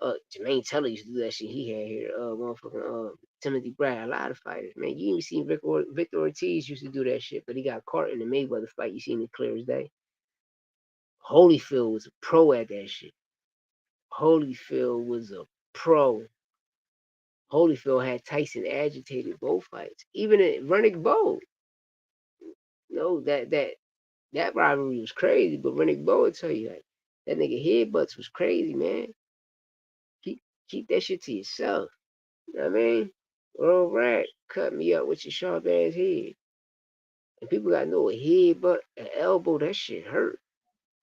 Jermaine Teller used to do that shit he had here. Motherfucking Timothy Brad, a lot of fighters, man. You even seen Victor Ortiz used to do that shit, but he got caught in the Mayweather fight. You seen it clear as day. Holyfield was a pro at that shit. Holyfield was a pro. Holyfield had Tyson agitated both fights. Even at Rennick Bowe, you know, that rivalry was crazy, but Rennick Bowe would tell you like that nigga headbutts was crazy, man. Keep keep that shit to yourself. You know what I mean? Earl Rat cut me up with your sharp ass head. And people gotta know a headbutt, an elbow, that shit hurt.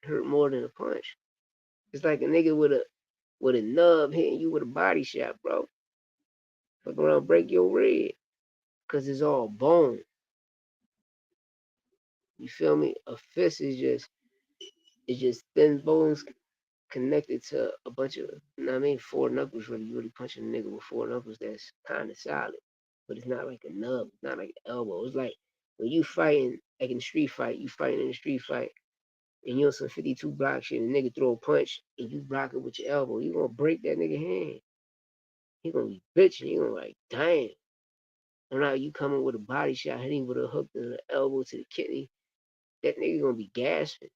Hurt more than a punch. It's like a nigga with a nub hitting you with a body shot, bro. Fuck around, break your rib. Cause it's all bone. You feel me? A fist is just thin bones connected to a bunch of, you know what I mean, four knuckles. Really, you really punching a nigga with four knuckles. That's kind of solid, but it's not like a nub. It's not like an elbow. It's like when you fighting, like in the street fight, you fighting in the street fight, and you on some 52 block shit, and a nigga throw a punch, and you block it with your elbow. You gonna break that nigga hand. He gonna be bitching. You gonna like, damn. And now you coming with a body shot, hitting with a hook to the elbow to the kidney. That nigga gonna be gasping.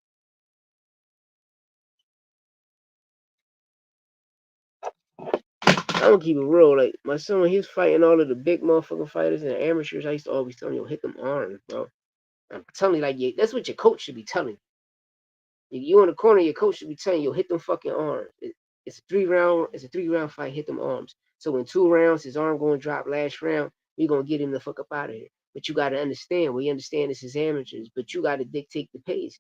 I'm gonna keep it real. Like my son, when he was fighting all of the big motherfucking fighters and the amateurs, I used to always tell him, "Yo, hit them arms, bro." I'm telling you, like, yeah, that's what your coach should be telling you. You in the corner, your coach should be telling you, "Yo, hit them fucking arms." It's a 3 round. It's a 3 round fight. Hit them arms. So in 2 rounds, his arm gonna drop. Last round, we gonna get him the fuck up out of here. But you gotta understand. We understand this is amateurs, but you gotta dictate the pace.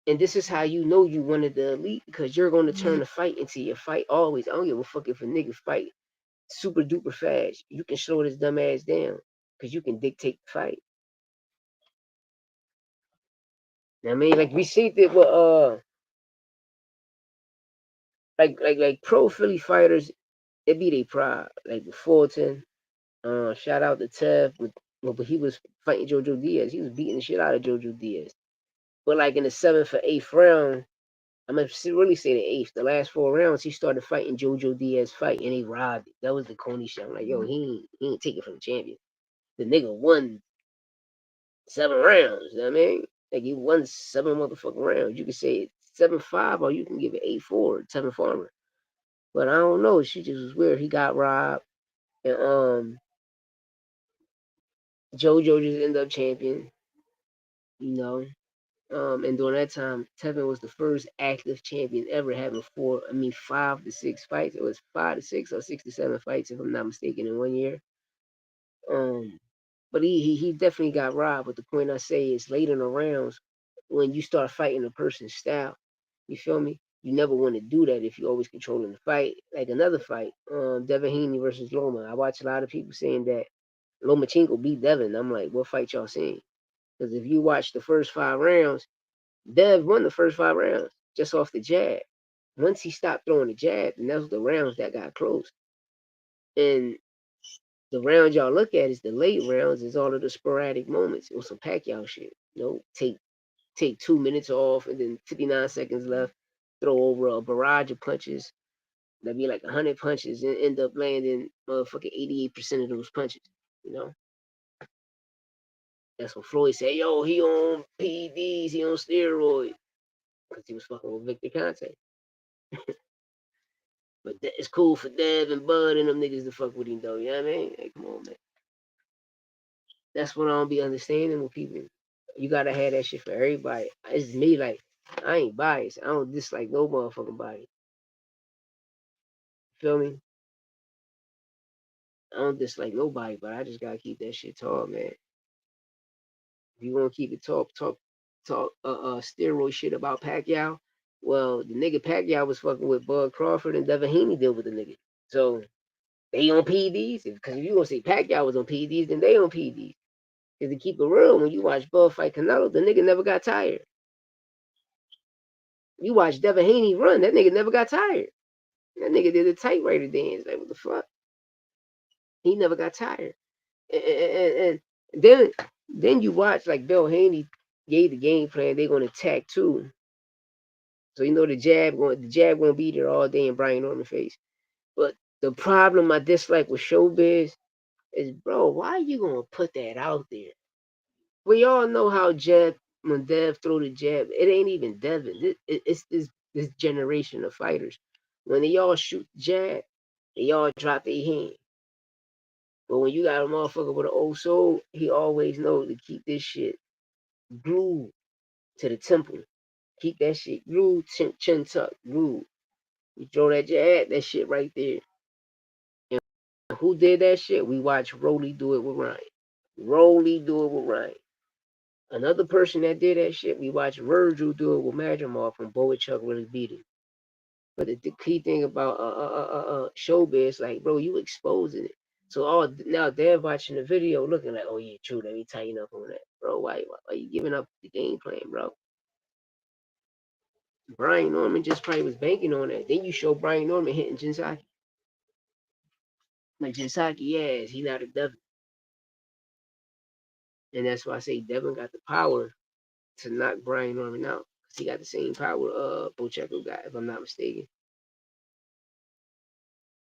And this is how you know you one of the elite because you're gonna turn the fight into your fight always. I don't give a fuck if a nigga fight super duper fast. You can slow this dumb ass down because you can dictate the fight. You know what I mean, like we see it with like pro Philly fighters, it be they pride. Like with Fulton, shout out to Tev, but he was fighting Jojo Diaz. He was beating the shit out of Jojo Diaz. But like in the 7th or 8th round, I'm gonna really say the 8th. The last 4 rounds, he started fighting Jojo Diaz fight, and he robbed it. That was the Coney shit. I'm like, yo, he ain't taking from the champion. The nigga won 7 rounds. You know what I mean? Like he won 7 motherfucking rounds. You can say it's 7-5, or you can give it 8-4, Tevin Farmer. But I don't know. She just was weird. He got robbed, and JoJo just ended up champion. You know, and during that time, Tevin was the first active champion ever having 5 to 6 fights. It was 5 to 6 or 6 to 7 fights, if I'm not mistaken, in one year. Um, but he definitely got robbed. But the point I say is late in the rounds, when you start fighting a person's style, you feel me? You never want to do that if you're always controlling the fight. Like another fight, Devin Haney versus Loma. I watch a lot of people saying that Lomachenko beat Devin. I'm like, what fight y'all seeing? Because if you watch the first 5 rounds, Dev won the first 5 rounds just off the jab. Once he stopped throwing the jab, and those were the rounds that got close. And the rounds y'all look at is the late rounds, is all of the sporadic moments. It was some Pacquiao shit. You know, take 2 minutes off and then 59 seconds left, throw over a barrage of punches. That'd be like 100 punches and end up landing motherfucking 88% of those punches. You know? That's what Floyd said, yo, he on PEDs, he on steroids. Because he was fucking with Victor Conte. But it's cool for Dev and Bud and them niggas to fuck with him though, you know what I mean? Like, come on, man. That's what I don't be understanding with people. You gotta have that shit for everybody. It's me, like, I ain't biased. I don't dislike no motherfucking body. Feel me? I don't dislike nobody, but I just gotta keep that shit tall, man. If you want to keep it talk steroid shit about Pacquiao, well, the nigga Pacquiao was fucking with Bud Crawford and Devin Haney deal with the nigga. So they on PDs. Because if you gonna say Pacquiao was on PDs, then they on PDs. Because to keep it real, when you watch Bud fight Canelo, the nigga never got tired. You watch Devin Haney run, that nigga never got tired. That nigga did a typewriter dance. Like, what the fuck? He never got tired. And then you watch like Bill Haney gave the game plan. They're gonna attack too. So you know the jab gonna be there all day in Brian Norman's face. But the problem I dislike with Showbiz is, bro, why you gonna put that out there? We all know how when Dev throw the jab, it ain't even Devin. It's this generation of fighters. When they all shoot the jab, they all drop their hand. But when you got a motherfucker with an old soul, he always knows to keep this shit glued to the temple. Keep that shit glued, chin tuck, glued. You throw that jab, that shit right there. And who did that shit? We watched Rolly do it with Ryan. Rolly do it with Ryan. Another person that did that shit, we watched Vergil do it with Madrimov from Boa Chuck really beat him. But the key thing about Showbiz, like, bro, you exposing it. So now they're watching the video, looking like, oh yeah, true. Let me tighten up on that, bro. Why you giving up the game plan, bro? Brian Norman just probably was banking on that. Then you show Brian Norman hitting Jinsaki. Like Jinsaki, yes, he not a Devin. And that's why I say Devin got the power to knock Brian Norman out. Because he got the same power Bocheco got, if I'm not mistaken.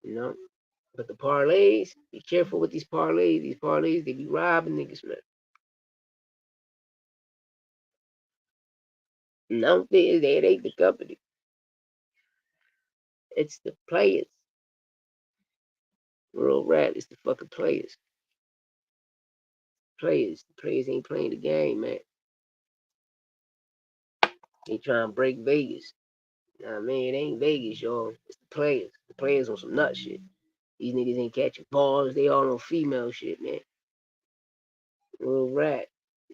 You know? But the parlays, be careful with these parlays. These parlays, they be robbing niggas, man. No, they ain't the company. It's the players. Real rap, it's the fucking players. The players ain't playing the game, man. They trying to break Vegas. Nah, man, it ain't Vegas, y'all. It's the players. The players on some nut shit. These niggas ain't catching balls. They all on female shit, man. Real rap.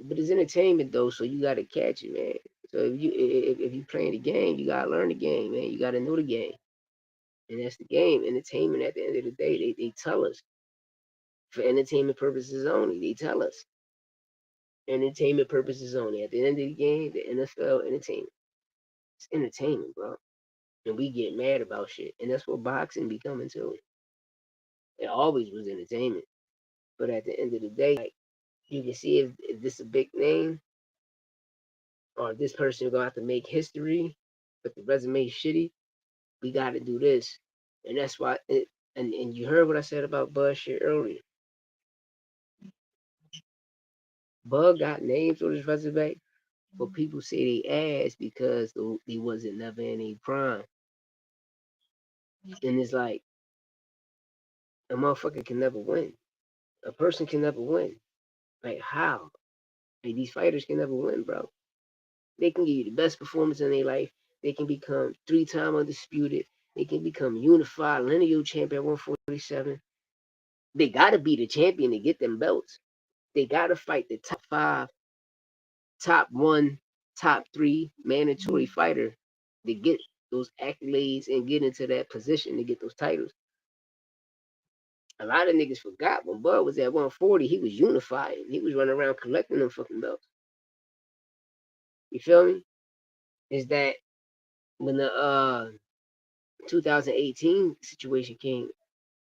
But it's entertainment though, so you gotta catch it, man. So if you playing the game, you gotta learn the game, man. You gotta know the game. And that's the game. Entertainment at the end of the day, they tell us. For entertainment purposes only. They tell us. Entertainment purposes only. At the end of the game, the NFL entertainment. It's entertainment, bro. And we get mad about shit. And that's what boxing be coming to. It always was entertainment. But at the end of the day, like, you can see if this is a big name or this person gonna have to make history, but the resume is shitty, we gotta do this. And that's why and you heard what I said about Bud shit earlier. Bud got names on his resume, but people say they ass because he wasn't never in a prime. And it's like a motherfucker can never win. A person can never win. Like how? Like these fighters can never win, bro. They can give you the best performance in their life. They can become 3-time undisputed. They can become unified lineal champion at 147. They gotta be the champion to get them belts. They gotta fight the top 5, top 1, top 3 mandatory fighter to get those accolades and get into that position to get those titles. A lot of niggas forgot when Bud was at 140, he was unifying. He was running around collecting them fucking belts. You feel me? Is that when the 2018 situation came,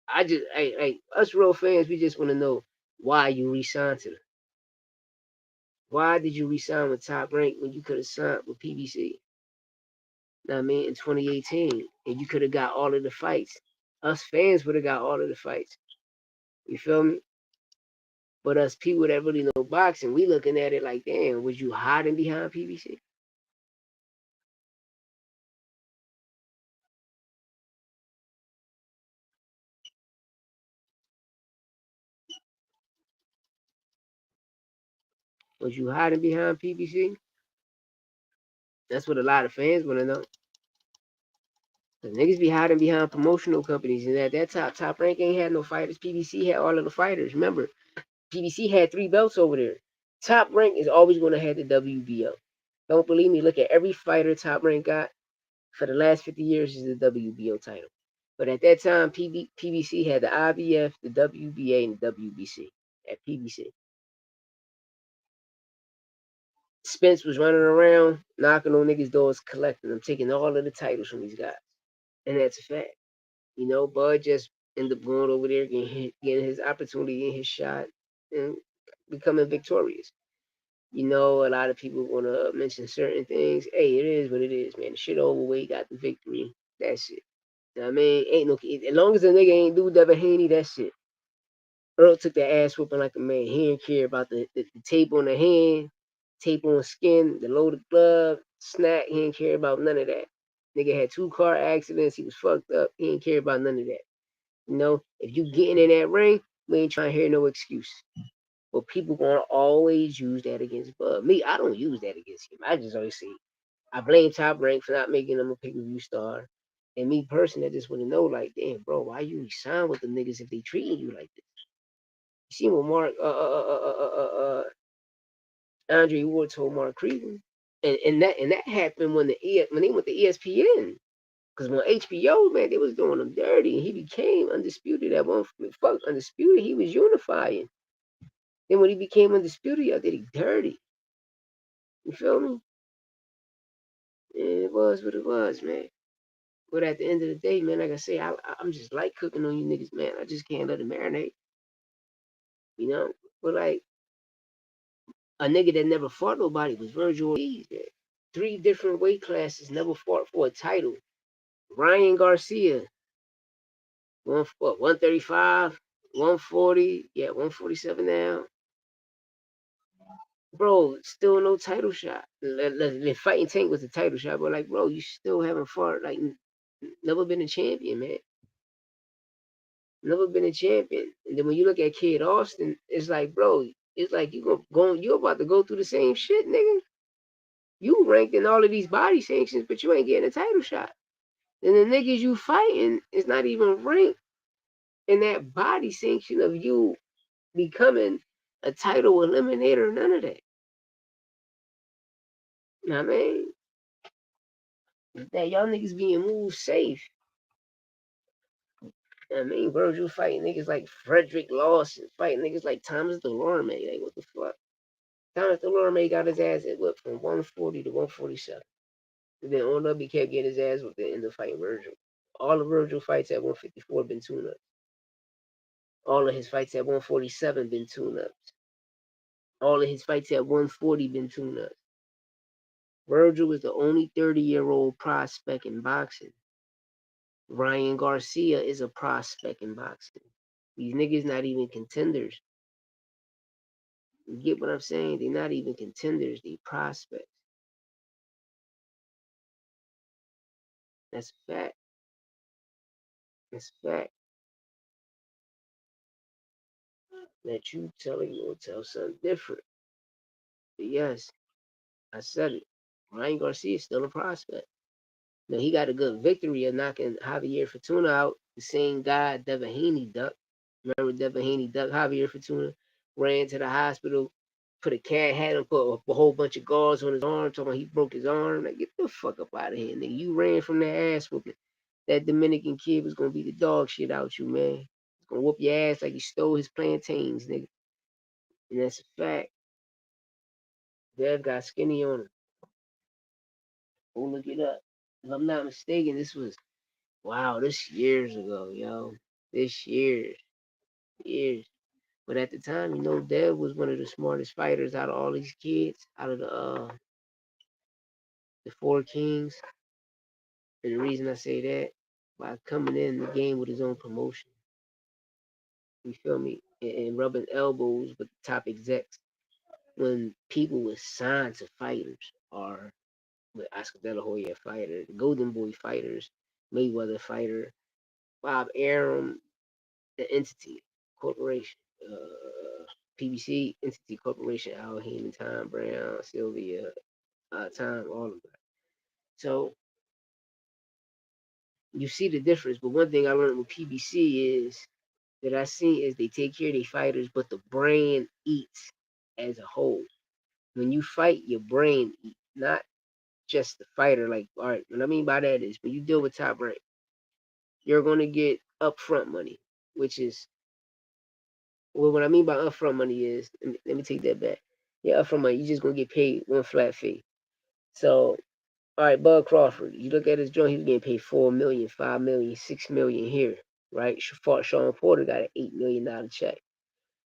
us real fans, we just want to know why you re-signed to them. Why did you re-sign with Top Rank when you could have signed with PBC? Know what I mean, in 2018, and you could have got all of the fights. Us fans would have got all of the fights. You feel me? But us people that really know boxing, we looking at it like, damn, was you hiding behind PBC? Was you hiding behind PBC? That's what a lot of fans want to know. The niggas be hiding behind promotional companies, and at that top rank ain't had no fighters. PBC had all of the fighters. Remember, PBC had 3 belts over there. Top rank is always going to have the WBO. Don't believe me? Look at every fighter top rank got for the last 50 years is the WBO title. But at that time, PBC had the IBF, the WBA, and the WBC at PBC. Spence was running around, knocking on niggas' doors, collecting them, taking all of the titles from these guys. And that's a fact. You know, Bud just ended up going over there, getting his opportunity, getting his shot, and becoming victorious. You know, a lot of people want to mention certain things. Hey, it is what it is, man. The shit overweight got the victory. That's it. I mean, ain't no, as long as the nigga ain't do Devin Haney, that's it. Earl took the ass whooping like a man. He didn't care about the tape on the hand, tape on skin, the loaded glove, snack. He didn't care about none of that. Nigga had 2 car accidents. He was fucked up. He didn't care about none of that. You know, if you getting in that ring, we ain't trying to hear no excuse. But people gonna always use that against Bud. Me, I don't use that against him. I just always say I blame Top Rank for not making him a pay-per-view star. And me personally, I just want to know, like, damn, bro, why you sign with the niggas if they treating you like this? You see what Mark Andre Ward told Mark Cuban, and that happened when when they went to ESPN. Because when HBO, man, they was doing him dirty, and he became undisputed at one. Fuck, undisputed, he was unifying. Then when he became undisputed, y'all did he dirty. You feel me? And it was what it was, man. But at the end of the day, man, like I say, I'm just like cooking on you niggas, man. I just can't let it marinate, you know. But like a nigga that never fought nobody was Vergil. 3 different weight classes, never fought for a title. Ryan Garcia, 135, 140, yeah, 147 now. Bro, still no title shot. The fighting tank was the title shot, but like, bro, you still haven't fought, like, never been a champion, man. Never been a champion. And then when you look at Kid Austin, it's like, bro, it's like you about to go through the same shit, nigga. You ranked in all of these body sanctions, but you ain't getting a title shot. And the niggas you fighting is not even ranked in that body sanction of you becoming a title eliminator, none of that. You know what I mean? That y'all niggas being moved safe. You know what I mean, Vergil fighting niggas like Frederick Lawson, fighting niggas like Thomas Delorme. Like, what the fuck? Thomas Delorme got his ass whipped from 140 to 147. And then on up, he kept getting his ass whipped in the fight Vergil. All of Vergil fights at 154 been tune-ups. All of his fights at 147 been tune-ups. All of his fights at 140 been tune-ups. Vergil is the only 30-year-old prospect in boxing. Ryan Garcia is a prospect in boxing. These niggas not even contenders. You get what I'm saying? They're not even contenders. They prospects. That's a fact. That's a fact. That you telling you will tell something different. But yes, I said it. Ryan Garcia is still a prospect. Now he got a good victory of knocking Javier Fortuna out. The same guy Devin Haney ducked. Remember Devin Haney ducked Javier Fortuna, ran to the hospital, put a cat hat and put a whole bunch of gauze on his arm, talking about he broke his arm. Like, get the fuck up out of here, nigga. You ran from that ass whooping. That Dominican kid was gonna beat the dog shit out you, man. He's gonna whoop your ass like you stole his plantains, nigga. And that's a fact. Dev got skinny on him. Go look it up. If I'm not mistaken, this was this years ago, yo. This years. But at the time, you know, Dev was one of the smartest fighters out of all these kids, out of the 4 kings. And the reason I say that, by coming in the game with his own promotion. You feel me? And rubbing elbows with the top execs when people were signed to fighters or with Oscar De La Hoya fighter, the Golden Boy fighters, Mayweather fighter, Bob Arum, the entity corporation, PBC entity corporation, Al Heyman, Tom Brown, Sylvia, Tom, all of that. So You see the difference. But one thing I learned with PBC is that I seen is they take care of their fighters, but the brand eats as a whole. When you fight, your brain eats, not just the fighter. Like, all right, what I mean by that is when you deal with Top Rank, you're gonna get upfront money, which is well, what I mean by upfront money is let me take that back. Yeah, upfront money, you just gonna get paid one flat fee. So, all right, Bud Crawford, you look at his joint, he's getting paid 4 million, 5 million, 6 million here, right? Sean Porter got an $8 million check.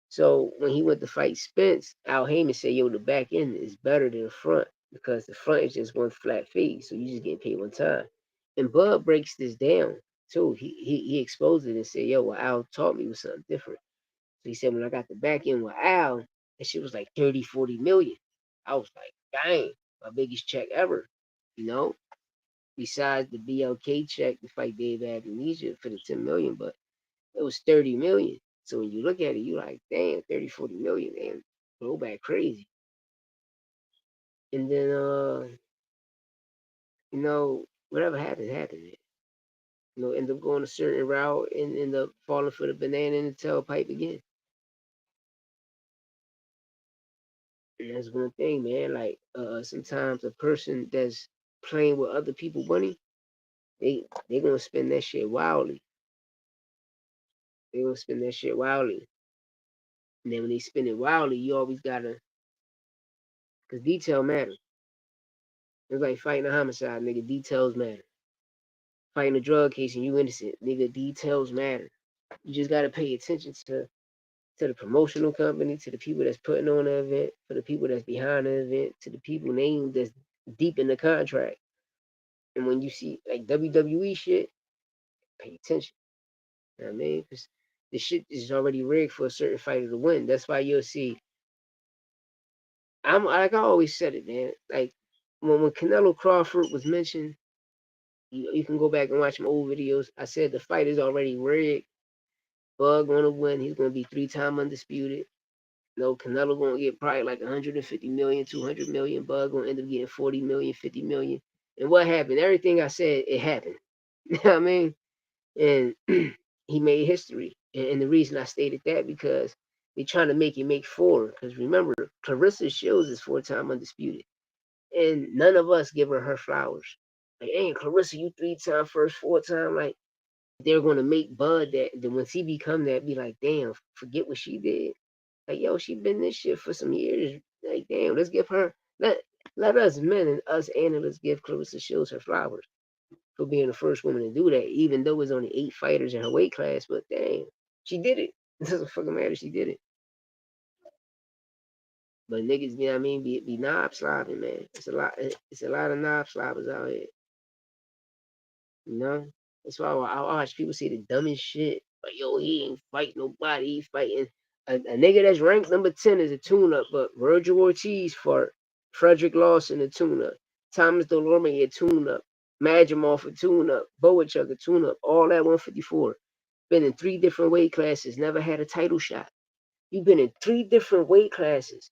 So when he went to fight Spence, Al Heyman said, "Yo, the back end is better than the front because the front is just one flat fee, so you just get paid one time." And Bud breaks this down too. He exposed it and said, "Yo, what Al taught me was something different." So he said, when I got the back end with Al, that shit was like 30, 40 million. I was like, dang, my biggest check ever, you know? Besides the BLK check to fight Dave Abdulaziz for the 10 million, but it was 30 million. So when you look at it, you're like, damn, 30, 40 million, man. Go back crazy. And then, whatever happened, happened. End up going a certain route and end up falling for the banana in the tailpipe again. And that's one thing, man. Like, sometimes a person that's playing with other people's money, they gonna spend that shit wildly. They gonna spend that shit wildly. And then when they spend it wildly, you always gotta, cause detail matters. It's like fighting a homicide, nigga. Details matter. Fighting a drug case and you innocent, nigga. Details matter. You just gotta pay attention to the promotional company, to the people that's putting on the event, to the people that's behind the event, to the people named that's deep in the contract. And when you see like WWE shit, pay attention. You know what I mean? Because the shit is already rigged for a certain fighter to win. That's why you'll see. I'm like I always said it, man. Like when Canelo Crawford was mentioned, you can go back and watch my old videos. I said the fight is already rigged. Bug gonna win. He's gonna be 3-time undisputed. No, Canelo gonna get probably like 150 million, 200 million. Bug gonna end up getting 40 million, 50 million. And what happened? Everything I said, it happened. You know what I mean? And he made history. And the reason I stated that because they're trying to make it make four. Because remember, Clarissa Shields is 4-time undisputed, and none of us give her flowers. Like, hey, Clarissa, you 3-time first, 4-time. Like, they're gonna make Bud that. Then once he become that, be like, damn, forget what she did. Like, yo, she been this shit for some years. Like, damn, let's give her let us men and us analysts give Clarissa Shields her flowers for being the first woman to do that, even though it's only 8 fighters in her weight class. But damn, she did it. It doesn't fucking matter. She did it. But niggas, you know what I mean, be knob slobbing, man. It's a lot of knob slobbers out here. You know? That's why I watch people say the dumbest shit. Like, yo, he ain't fighting nobody. He fighting a nigga that's ranked number 10 is a tune-up, but Vergil Ortiz for Frederick Lawson a tune-up. Thomas Delorme a tune-up. Madrimov a tune-up. Boachuk a tune-up. All at 154. Been in 3 different weight classes. Never had a title shot. You've been in 3 different weight classes.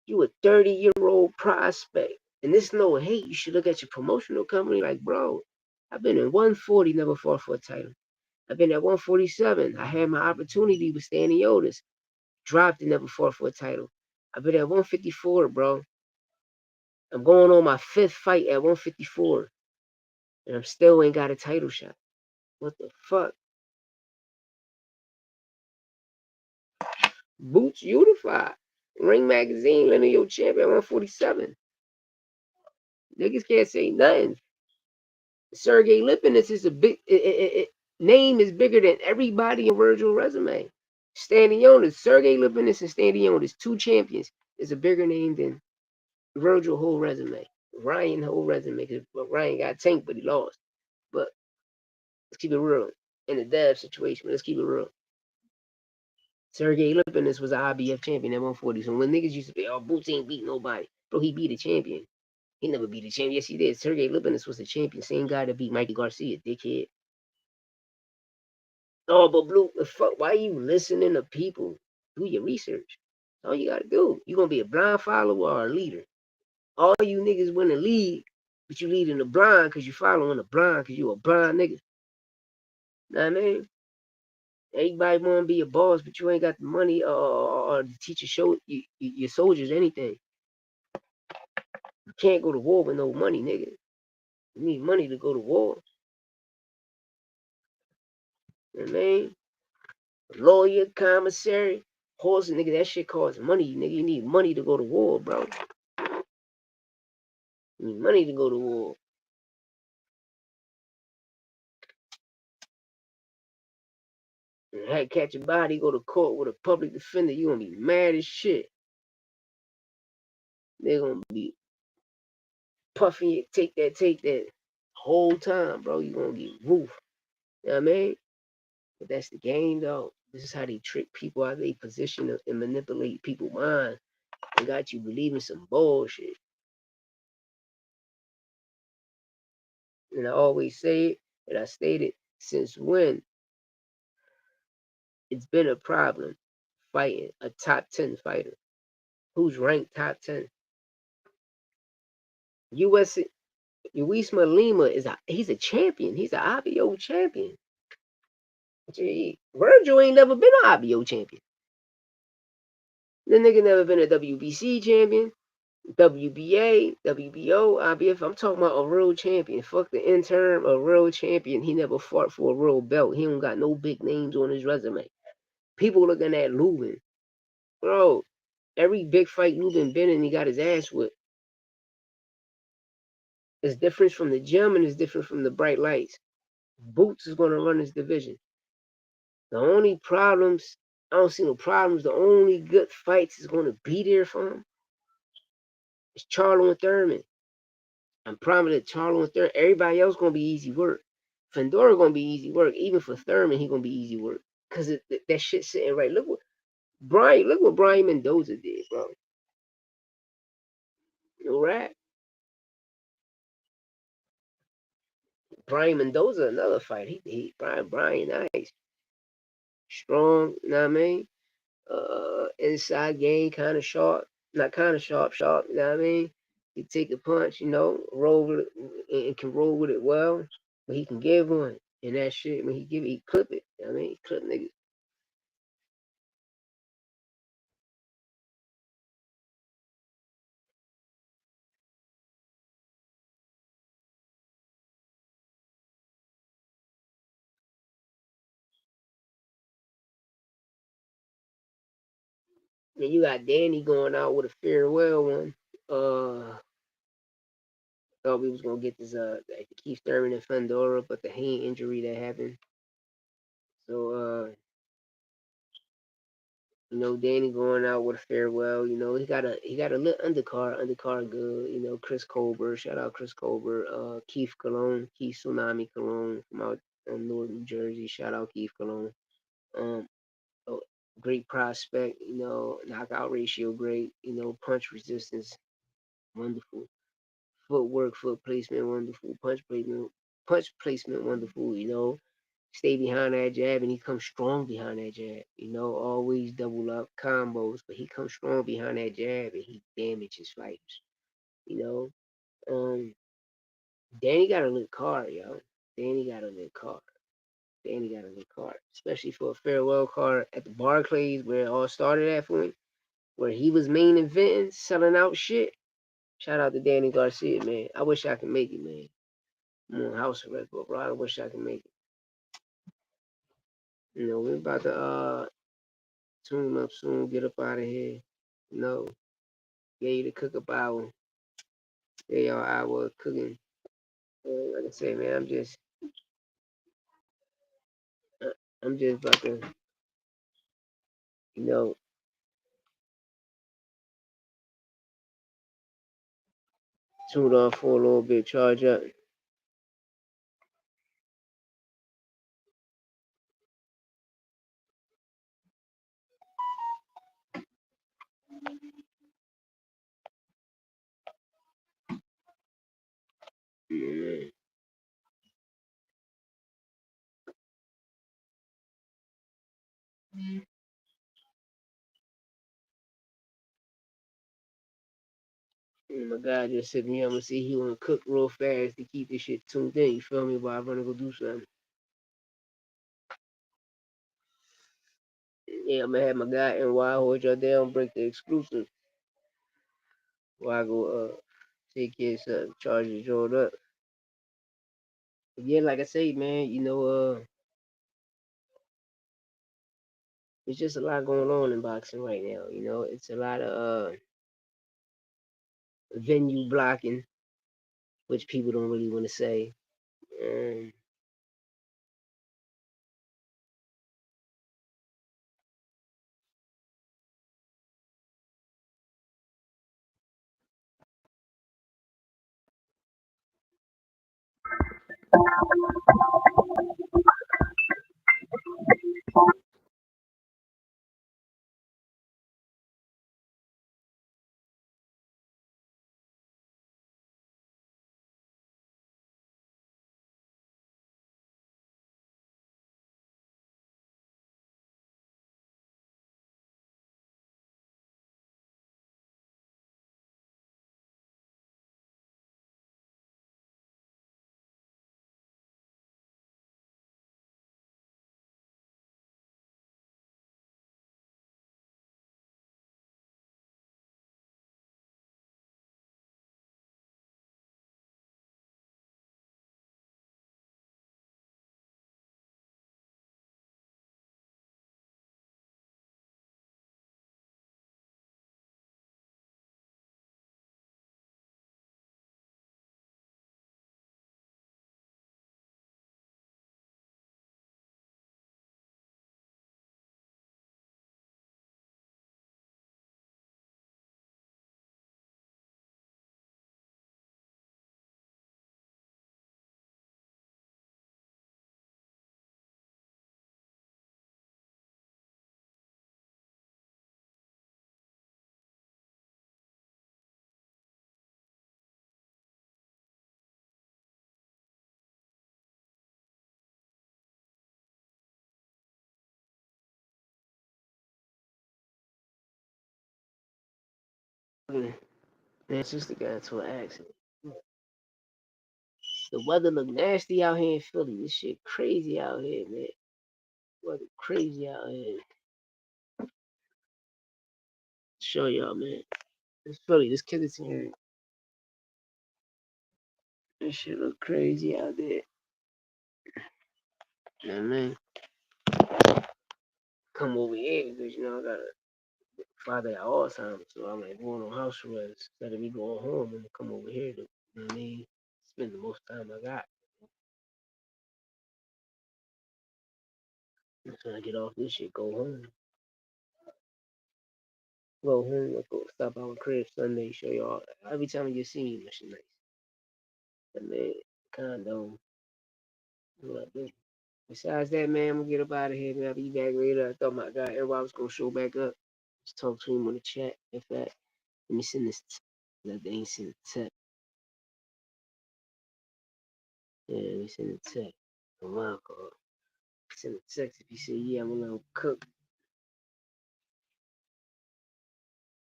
You a 30-year-old prospect. And this no hate. You should look at your promotional company like, bro, I've been in 140, never fought for a title. I've been at 147. I had my opportunity with Stanley Otis. Dropped and never fought for a title. I've been at 154, bro. I'm going on my 5th fight at 154. And I'm still ain't got a title shot. What the fuck? Boots Unified. Ring Magazine, Lineal Champion 147. Niggas can't say nothing. Sergey Lipinets is a big name is bigger than everybody in Vergil resume. Stanionis, Sergey Lipinets and Stanionis, 2 champions, is a bigger name than Vergil whole resume. Ryan whole resume, because Ryan got tanked, but he lost. But let's keep it real. In the Dev situation, let's keep it real. Sergey Lipinets was an IBF champion at 140. So when niggas used to say, oh, Boots ain't beat nobody, bro, he beat a champion. He never beat a champion. Yes, he did. Sergey Lipinets was the champion. Same guy that beat Mikey Garcia, dickhead. Oh, but Blue, fuck, why you listening to people? Do your research. All you gotta do. You gonna be a blind follower or a leader. All you niggas win the league But you leading the blind because you following the blind because you a blind nigga. Know what I mean? Everybody want to be a boss, but you ain't got the money or the teacher show your soldiers anything. You can't go to war with no money, nigga. You need money to go to war. You know what I mean? Lawyer, commissary, horse, nigga, that shit costs money, nigga. You need money to go to war, bro. You need money to go to war. And had catch a body, go to court with a public defender, you gonna be mad as shit. They're gonna be puffing you, take that whole time, bro. You gonna get roof. You know what I mean? But that's the game, though. This is how they trick people out of their position and manipulate people's mind and got you believing some bullshit. And I always say it, and I stated since when it's been a problem fighting a top 10 fighter who's ranked top 10. US Luis Lima he's a champion. He's an IBO champion. Gee, Vergil ain't never been an IBO champion. The nigga never been a WBC champion, WBA, WBO, IBF. I'm talking about a real champion. Fuck the interim, a real champion. He never fought for a real belt. He don't got no big names on his resume. People looking at Lubin. Bro, every big fight Lubin been in, he got his ass whipped. It's different from the gym and it's different from the bright lights. Boots is going to run this division. The only problems, I don't see no problems. The only good fights is going to be there for him. It's Charlo and Thurman. I'm prominent Charlo and Thurman. Everybody else going to be easy work. Fedora going to be easy work. Even for Thurman, he going to be easy work. Because that shit sitting right. Look what Brian Mendoza did, bro. No rap. Brian Mendoza, another fight. Brian nice. Strong, you know what I mean? Inside game, kind of sharp. Not kind of sharp, you know what I mean? He take a punch, roll with it and can roll with it well. But he can give one. And that shit, when he give it, he clip it. You know what I mean? He clip niggas. And you got Danny going out with a farewell one. Thought we was gonna get this Keith Thurman and Fedora, but the hand injury that happened. So Danny going out with a farewell. He got a little undercard good. Chris Colbert, shout out Chris Colbert. Keith Tsunami Cologne from out in North New Jersey, shout out Keith Cologne. Um, oh, great prospect. Knockout ratio great. Punch resistance wonderful. Footwork, foot placement wonderful. Punch placement wonderful. Stay behind that jab and he comes strong behind that jab. Always double up combos, but he comes strong behind that jab and he damages fighters. You know, Danny got a lit card, yo. Danny got a lit card. Danny got a lit card, especially for a farewell card at the Barclays where it all started at for him, where he was main eventing, selling out shit. Shout out to Danny Garcia, man. I wish I could make it, man. I'm on house arrest, bro. I wish I could make it. We're about to tune up soon, get up out of here. Gave you the cook up hour. Yeah, y'all hour of cooking. Like I say, man, I'm just about to, you know, tune off for a little bit, charge up. Yeah, And my guy just hit me up and see he want to cook real fast to keep this shit tuned in. You feel me? While I run to go do something. Yeah, I'm gonna have my guy NY hold y'all down, break the exclusive. While I go take his charge the joint up. But yeah, like I say, man, there's just a lot going on in boxing right now. It's a lot of venue blocking, which people don't really want to say. Um, Man, sister got into an accident. The weather look nasty out here in Philly. This shit crazy out here, man. Weather crazy out here. Show y'all, man. It's Philly. This kid is here. This shit look crazy out there. Yeah, man. Come over here because I got a father got Alzheimer's, so I'm like going on house arrest instead of me going home. I'm gonna come over here to, spend the most time I got. I'm trying to get off this shit, go home. Go home, let's go stop our crib Sunday, show y'all. Every time you see me, that shit nice. And then, condo, what I do. Besides that, man, I'm gonna get up out of here, man. I'll be back later. I thought my guy, everybody was gonna show back up. Just talk to him on the chat. In fact, let me send this. That they ain't send the text. Yeah, let me send the text. On my call. Send a text if you say, yeah, I'm gonna cook.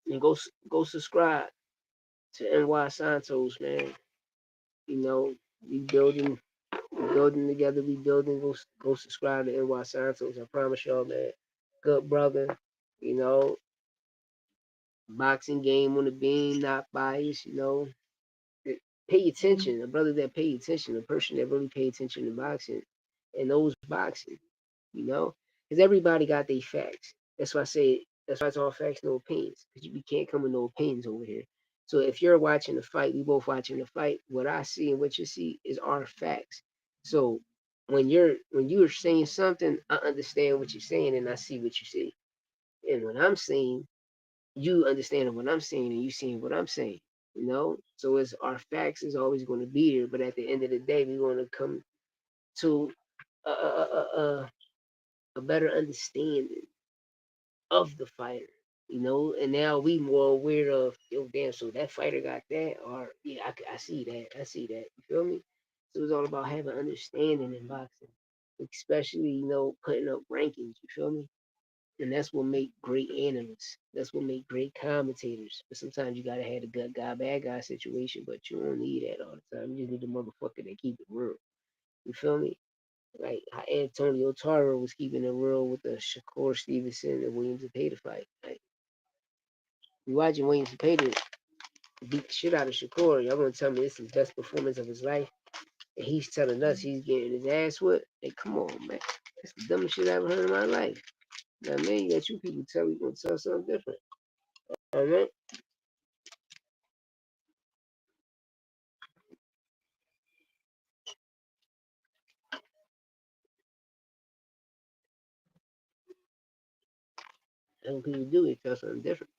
And go subscribe to NY Santos, man. You know, we building together, we building. Go subscribe to NY Santos. I promise y'all, man. Good brother. You know, boxing game on the beam, not biased, Pay attention. A brother that pay attention, a person that really pay attention to boxing and knows boxing, because everybody got their facts. That's why I say that's why it's all facts, no opinions. Because we can't come with no opinions over here. So if you're watching the fight, we both watching the fight. What I see and what you see is our facts. So when you're saying something, I understand what you're saying and I see what you see. And when I'm saying, you understanding what I'm saying and you seeing what I'm saying. So it's our facts is always going to be there, but at the end of the day, we want to come to a, a, a, a, a better understanding of the fighter. And now we more aware of, yo, damn, so that fighter got that, or yeah, I see that, you feel me? So it's all about having understanding in boxing, especially putting up rankings. You feel me? And that's what make great analysts. That's what make great commentators. But sometimes you gotta have a good guy, bad guy situation, but you don't need that all the time. You just need a motherfucker that keep it real. You feel me? Like how Antonio Taro was keeping it real with the Shakur Stevenson and Williams and Pater fight. Like you watching Williams and Pater beat the shit out of Shakur, y'all gonna tell me this is his best performance of his life? And he's telling us he's getting his ass whipped? Like, come on, man. That's the dumbest shit I ever heard in my life. You know what I mean? You got you people tell you gonna tell something different. All right? That's what people do. They tell something different.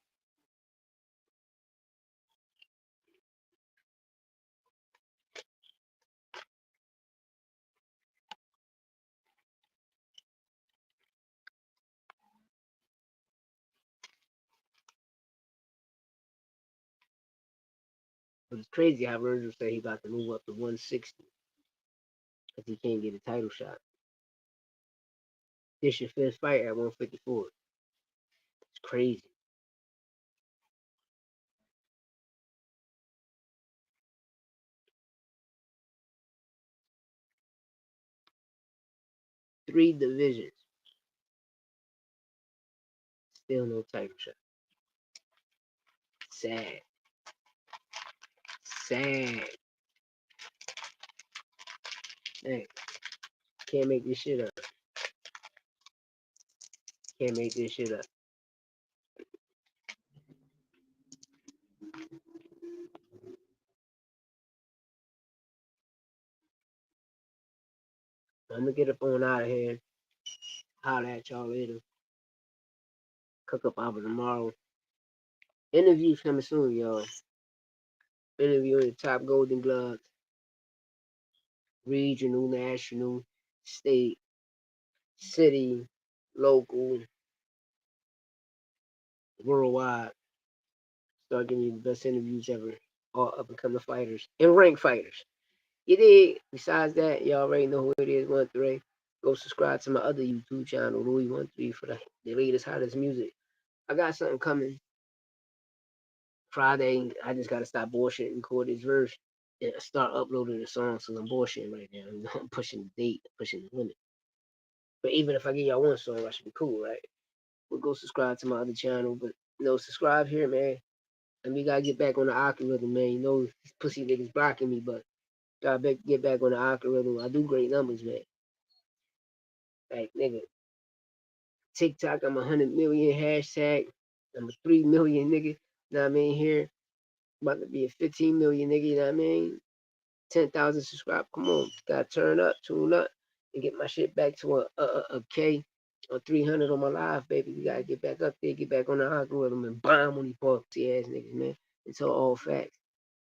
But it's crazy how Vergil said he about to move up to 160 because he can't get a title shot. This your fifth fight at 154. It's crazy. Three divisions, still no title shot. Sad. Sad. Hey, can't make this shit up. Can't make this shit up. I'm gonna get up on out of here. Holler at y'all later. Cook up over tomorrow. Interviews coming soon, y'all. Interviewing the top Golden Gloves, regional, national, state, city, local, worldwide. Start giving you the best interviews ever. All up and coming fighters and ranked fighters. You dig? Besides that, y'all already know who it is. 1-3. Go subscribe to my other YouTube channel, Louis 13, for the latest, hottest music. I got something coming Friday. I just gotta stop bullshitting, record this verse, and start uploading the songs. So I'm bullshitting right now. You know, I'm pushing the date, pushing the limit. But even if I give y'all one song, I should be cool, right? We'll go subscribe to my other channel. But subscribe here, man. And we gotta get back on the algorithm, man. You know, these pussy niggas blocking me, but gotta get back on the algorithm. I do great numbers, man. Like, nigga, TikTok, I'm 100 million hashtag. I'm a 3 million nigga. You know what I mean? Here, about to be a 15 million nigga. You know what I mean? 10,000 subscribers. Come on, gotta turn up, tune up, and get my shit back to a K or 300 on my live, baby. We gotta get back up there, get back on the algorithm, and bomb on these pussy ass niggas, man. It's all facts.